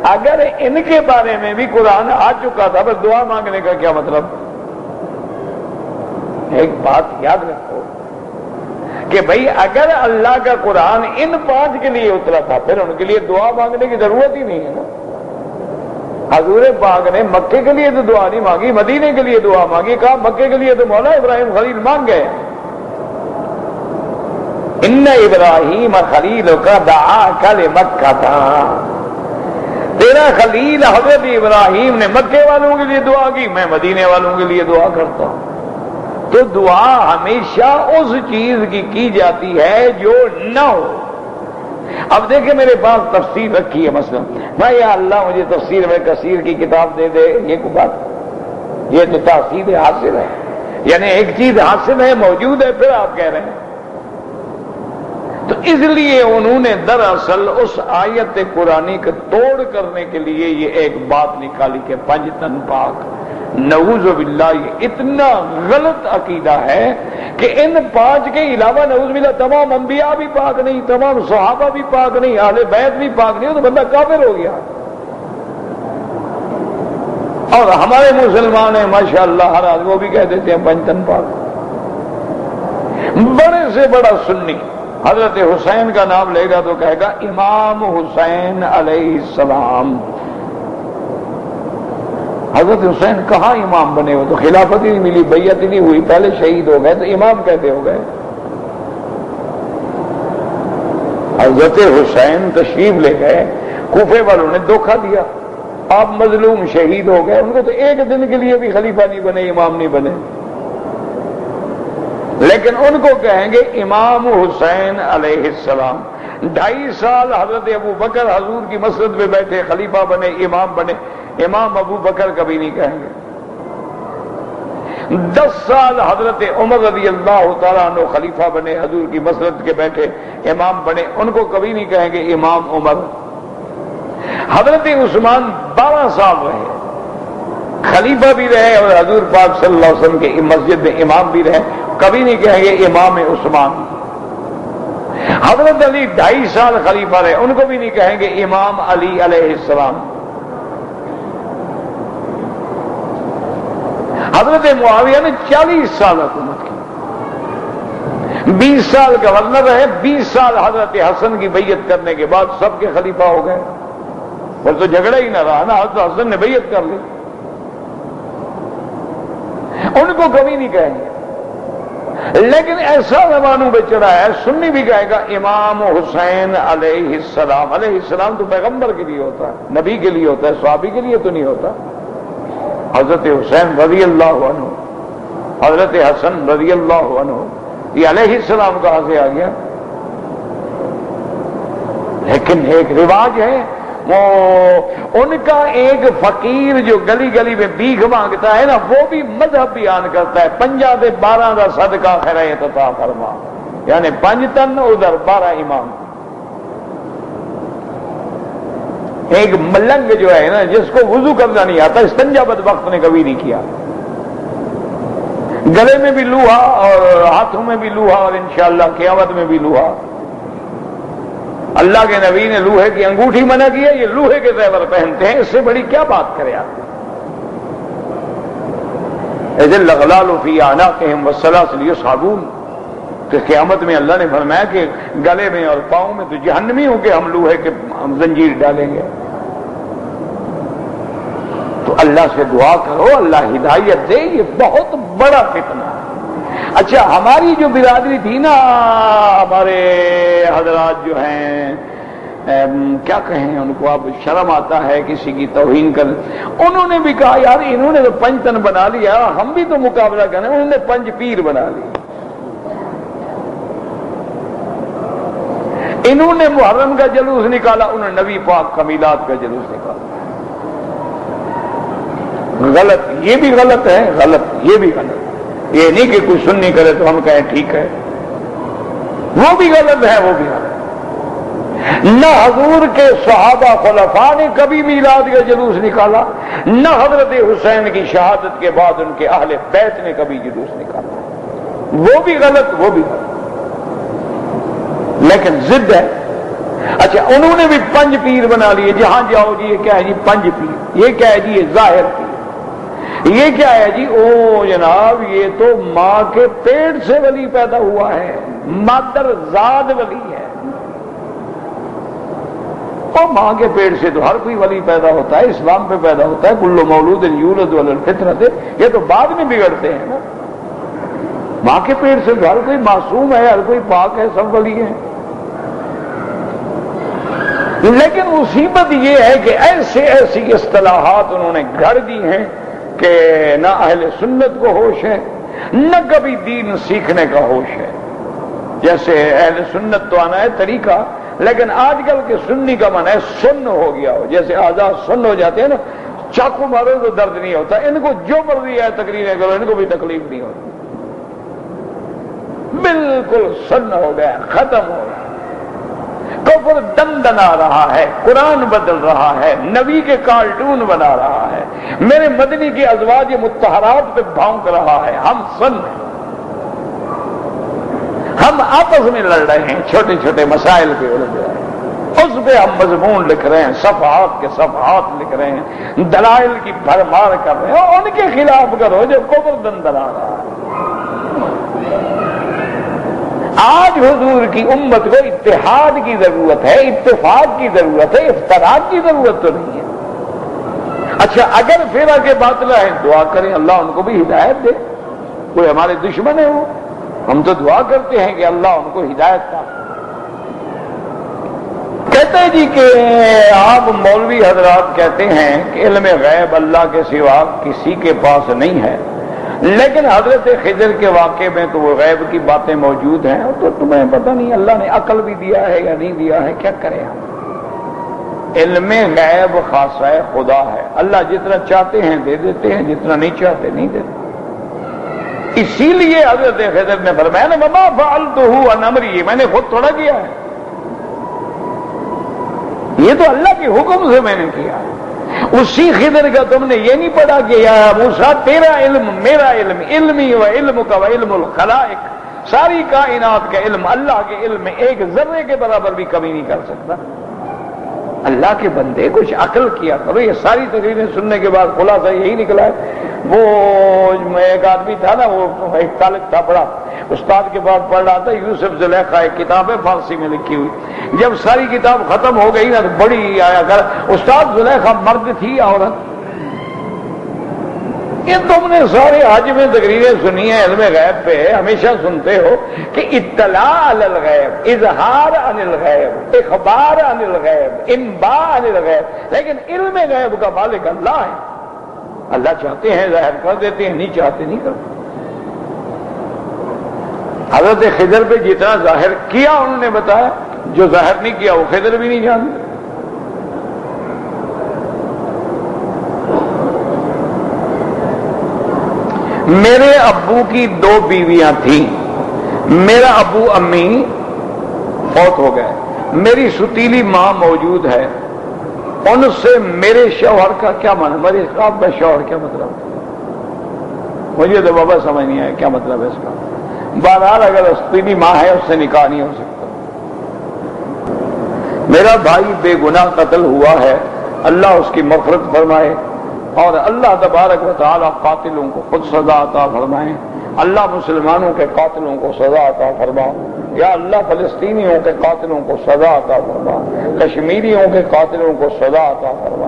اگر ان کے بارے میں بھی قرآن آ چکا تھا، بس دعا مانگنے کا کیا مطلب؟ ایک بات یاد رکھو کہ بھئی اگر اللہ کا قرآن ان پانچ کے لیے اترا تھا، پھر ان کے لیے دعا مانگنے کی ضرورت ہی نہیں ہے نا۔ حضور پاک نے مکے کے لیے تو دعا نہیں مانگی، مدینے کے لیے دعا مانگی، کہا مکے کے لیے تو مولا ابراہیم خلیل مانگ گئے۔ ان ابراہیم خلیل کا دعا لمکہ تھا، تیرا خلیل حضرت ابراہیم نے مکے والوں کے لیے دعا کی، میں مدینے والوں کے لیے دعا کرتا ہوں۔ تو دعا ہمیشہ اس چیز کی جاتی ہے جو نہ ہو۔ اب دیکھیں میرے پاس تفسیر رکھی ہے، مثلا میں یا اللہ مجھے تفسیر میں کثیر کی کتاب دے دے، یہ کوئی بات، یہ تو تحصیل حاصل ہے، یعنی ایک چیز حاصل ہے، موجود ہے، پھر آپ کہہ رہے ہیں۔ تو اس لیے انہوں نے دراصل اس آیت قرآنی کو توڑ کرنے کے لیے یہ ایک بات نکالی کہ پنج تن پاک۔ نعوذ باللہ یہ اتنا غلط عقیدہ ہے کہ ان پانچ کے علاوہ نعوذ باللہ تمام انبیاء بھی پاک نہیں، تمام صحابہ بھی پاک نہیں، اہل بیت بھی پاک نہیں، تو بندہ کافر ہو گیا۔ اور ہمارے مسلمان ہیں ماشاءاللہ ہر آدمی وہ بھی کہہ دیتے ہیں پنج تن پاک۔ بڑے سے بڑا سنی حضرت حسین کا نام لے گا تو کہے گا امام حسین علیہ السلام۔ حضرت حسین کہاں امام بنے ہوئے؟ تو خلافت ہی نہیں ملی، بیعت ہی نہیں ہوئی، پہلے شہید ہو گئے تو امام کہتے ہو گئے۔ حضرت حسین تشریف لے گئے، کوفے والوں نے دھوکہ دیا، آپ مظلوم شہید ہو گئے، ان کو تو ایک دن کے لیے بھی خلیفہ نہیں بنے، امام نہیں بنے، لیکن ان کو کہیں گے امام حسین علیہ السلام۔ 2.5 سال حضرت ابو بکر حضور کی مسجد میں بیٹھے، خلیفہ بنے، امام بنے، امام ابو بکر کبھی نہیں کہیں گے۔ 10 سال حضرت عمر رضی اللہ تعالیٰ عنہ خلیفہ بنے، حضور کی مسجد کے بیٹھے، امام بنے، ان کو کبھی نہیں کہیں گے امام عمر۔ حضرت عثمان 12 سال رہے، خلیفہ بھی رہے اور حضور پاک صلی اللہ علیہ وسلم کے مسجد میں امام بھی رہے. کبھی نہیں کہیں گے امام عثمان. حضرت علی 2.5 سال خلیفہ رہے، ان کو بھی نہیں کہیں گے امام علی علیہ السلام. حضرت معاویہ نے 40 سال حکومت کی، 20 سال گورنر رہے، 20 سال حضرت حسن کی بیعت کرنے کے بعد سب کے خلیفہ ہو گئے. پھر تو جھگڑا ہی نہ رہا نا، حضرت حسن نے بیعت کر لی. ان کو کبھی نہیں کہیں گے. لیکن ایسا زبانوں پہ چڑھا ہے، سنی بھی کہے گا امام حسین علیہ السلام. علیہ السلام تو پیغمبر کے لیے ہوتا ہے، نبی کے لیے ہوتا ہے، صحابی کے لیے تو نہیں ہوتا. حضرت حسین رضی اللہ عنہ، حضرت حسن رضی اللہ عنہ، یہ علیہ السلام کہاں سے آ گیا؟ لیکن ایک رواج ہے، وہ ان کا ایک فقیر جو گلی گلی میں بھیک مانگتا ہے نا، وہ بھی مذہب بیان کرتا ہے. 50 دے 12 دا صدقہ خیرات عطا فرما، یعنی 5 تن ادھر 12 امام. ایک ملنگ جو ہے نا، جس کو وضو کرنا نہیں آتا، استنجا بدبخت نے کبھی نہیں کیا، گلے میں بھی لوہا اور ہاتھوں میں بھی لوہا اور انشاءاللہ قیامت میں بھی لوہا. اللہ کے نبی نے لوہے کی انگوٹھی منع کی ہے، یہ لوہے کے زیور پہنتے ہیں، اس سے بڑی کیا بات کرے آپ؟ اذ الاغلال فی اعناقہم والسلاسل یسحبون، کہ قیامت میں اللہ نے فرمایا کہ گلے میں اور پاؤں میں تو جہنمی ہو کے ہم لوہے کے زنجیر ڈالیں گے. تو اللہ سے دعا کرو اللہ ہدایت دے، یہ بہت بڑا فتنہ ہے. اچھا، ہماری جو برادری تھی نا، ہمارے حضرات جو ہیں، کیا کہیں ان کو، اب شرم آتا ہے کسی کی توہین کر، انہوں نے بھی کہا یار انہوں نے تو 5 تن بنا لیا، ہم بھی تو مقابلہ کریں. انہوں نے 5 پیر بنا لی. انہوں نے محرم کا جلوس نکالا، انہوں نے نبی پاک کا میلاد کا جلوس نکالا. غلط، یہ بھی غلط ہے، غلط، یہ بھی غلط. یہ نہیں کہ کوئی سننی کرے تو ہم کہیں ٹھیک ہے، وہ بھی غلط ہے، وہ بھی غلط. نہ حضور کے صحابہ خلفاء نے کبھی میلاد کا جلوس نکالا، نہ حضرت حسین کی شہادت کے بعد ان کے اہل بیت نے کبھی جلوس نکالا. وہ بھی غلط، وہ بھی غلط، لیکن ضد ہے. اچھا، انہوں نے بھی 5 پیر بنا لیے، جہاں جاؤ جی یہ کیا ہے جی 5 پیر، یہ کیا ہے جی یہ ظاہر پیر، یہ کیا ہے جی او جناب یہ تو ماں کے پیٹ سے ولی پیدا ہوا ہے، مادر زاد ولی ہے. اور ماں کے پیٹ سے تو ہر کوئی ولی پیدا ہوتا ہے، اسلام پہ پیدا ہوتا ہے. کل مولود یولد علی الفطرۃ، یہ تو بعد میں بگڑتے ہیں نا. ماں کے پیٹ سے ہر کوئی معصوم ہے، ہر کوئی پاک ہے، سب ولی ہیں. لیکن مصیبت یہ ہے کہ ایسی اصطلاحات انہوں نے گھڑ دی ہیں کہ نہ اہل سنت کو ہوش ہے، نہ کبھی دین سیکھنے کا ہوش ہے. جیسے اہل سنت تو آنا ہے طریقہ، لیکن آج کل کے سنی کا من ہے سن ہو گیا ہو. جیسے آزاد سن ہو جاتے ہیں نا، چاقو مارو تو درد نہیں ہوتا، ان کو جو مرضی ہے تقریریں کرو، ان کو بھی تکلیف نہیں ہوتی. بالکل سن ہو گیا، ختم ہو گیا. کفر دندنا رہا ہے، قرآن بدل رہا ہے، نبی کے کارٹون بنا رہا ہے، میرے مدنی کے ازواج مطہرات پہ بھونک رہا ہے. ہم سن ہیں، ہم آپس میں لڑ رہے ہیں، چھوٹے چھوٹے مسائل پہ الجھ رہے ہیں، اس پہ ہم مضمون لکھ رہے ہیں، صفحات کے صفحات لکھ رہے ہیں، دلائل کی بھرمار کر رہے ہیں. ان کے خلاف کرو جو کفر دندنا رہا ہے. آج حضور کی امت کو اتحاد کی ضرورت ہے، اتفاق کی ضرورت ہے، افتراق کی ضرورت تو نہیں ہے. اچھا، اگر فرقہ کے باطلہ ہیں دعا کریں اللہ ان کو بھی ہدایت دے. کوئی ہمارے دشمن ہے وہ، ہم تو دعا کرتے ہیں کہ اللہ ان کو ہدایت دے. کہتے ہیں جی کہ آپ مولوی حضرات کہتے ہیں کہ علم غیب اللہ کے سوا کسی کے پاس نہیں ہے، لیکن حضرت خضر کے واقعے میں تو وہ غیب کی باتیں موجود ہیں، تو تمہیں پتہ نہیں اللہ نے عقل بھی دیا ہے یا نہیں دیا ہے، کیا کریں ہم؟ علم غیب خاصہ خدا ہے، اللہ جتنا چاہتے ہیں دے دیتے ہیں، جتنا نہیں چاہتے نہیں دیتے. اسی لیے حضرت خضر نے فرمایا نا وما فعلتہ عن امری، میں نے خود تھوڑا کیا ہے. یہ تو اللہ کے حکم سے میں نے کیا ہے۔ اسی خضر کا تم نے یہ نہیں پڑھا کہ یا موسیٰ تیرا علم میرا علم، علمی و علم کا و علم الخلائق، ساری کائنات کا علم اللہ کے علم میں ایک ذرے کے برابر بھی کمی نہیں کر سکتا۔ اللہ کے بندے کچھ عقل کیا کرو۔ یہ ساری تقریریں سننے کے بعد خلاصہ یہی نکلا ہے۔ وہ ایک آدمی تھا نا، وہ ایک طالب تھا، بڑا استاد کے پاس پڑھ رہا تھا، یوسف زلیخا ایک کتاب ہے فارسی میں لکھی ہوئی۔ جب ساری کتاب ختم ہو گئی نا تو بڑی آیا کر استاد زلیخا مرد تھی یا عورت؟ یہ تم نے سارے حج میں تقریریں سنی ہیں علم غیب پہ، ہمیشہ سنتے ہو کہ اطلاع علی الغیب، اظہار عن الغیب، اخبار عن الغیب، انباء عن الغیب، لیکن علم غیب کا مالک اللہ ہے۔ اللہ چاہتے ہیں ظاہر کر دیتے ہیں، نہیں چاہتے نہیں کرتے۔ حضرت خضر پہ جتنا ظاہر کیا انہوں نے بتایا، جو ظاہر نہیں کیا وہ خضر بھی نہیں جانتے۔ میرے ابو کی 2 بیویاں تھیں، میرا ابو امی فوت ہو گئے، میری ستیلی ماں موجود ہے، ان سے میرے شوہر کا کیا مطلب، میرے خواب میں شوہر کیا مطلب، مجھے تو بابا سمجھ نہیں آیا کیا مطلب ہے اس کا۔ بہرحال اگر ستیلی ماں ہے اس سے نکاح نہیں ہو سکتا۔ میرا بھائی بے گناہ قتل ہوا ہے، اللہ اس کی مغفرت فرمائے، اور اللہ تبارک و تعالی قاتلوں کو خود سزا عطا فرمائے۔ اللہ مسلمانوں کے قاتلوں کو سزا عطا فرما، یا اللہ فلسطینیوں کے قاتلوں کو سزا عطا فرما، کشمیریوں کے قاتلوں کو سزا عطا فرما،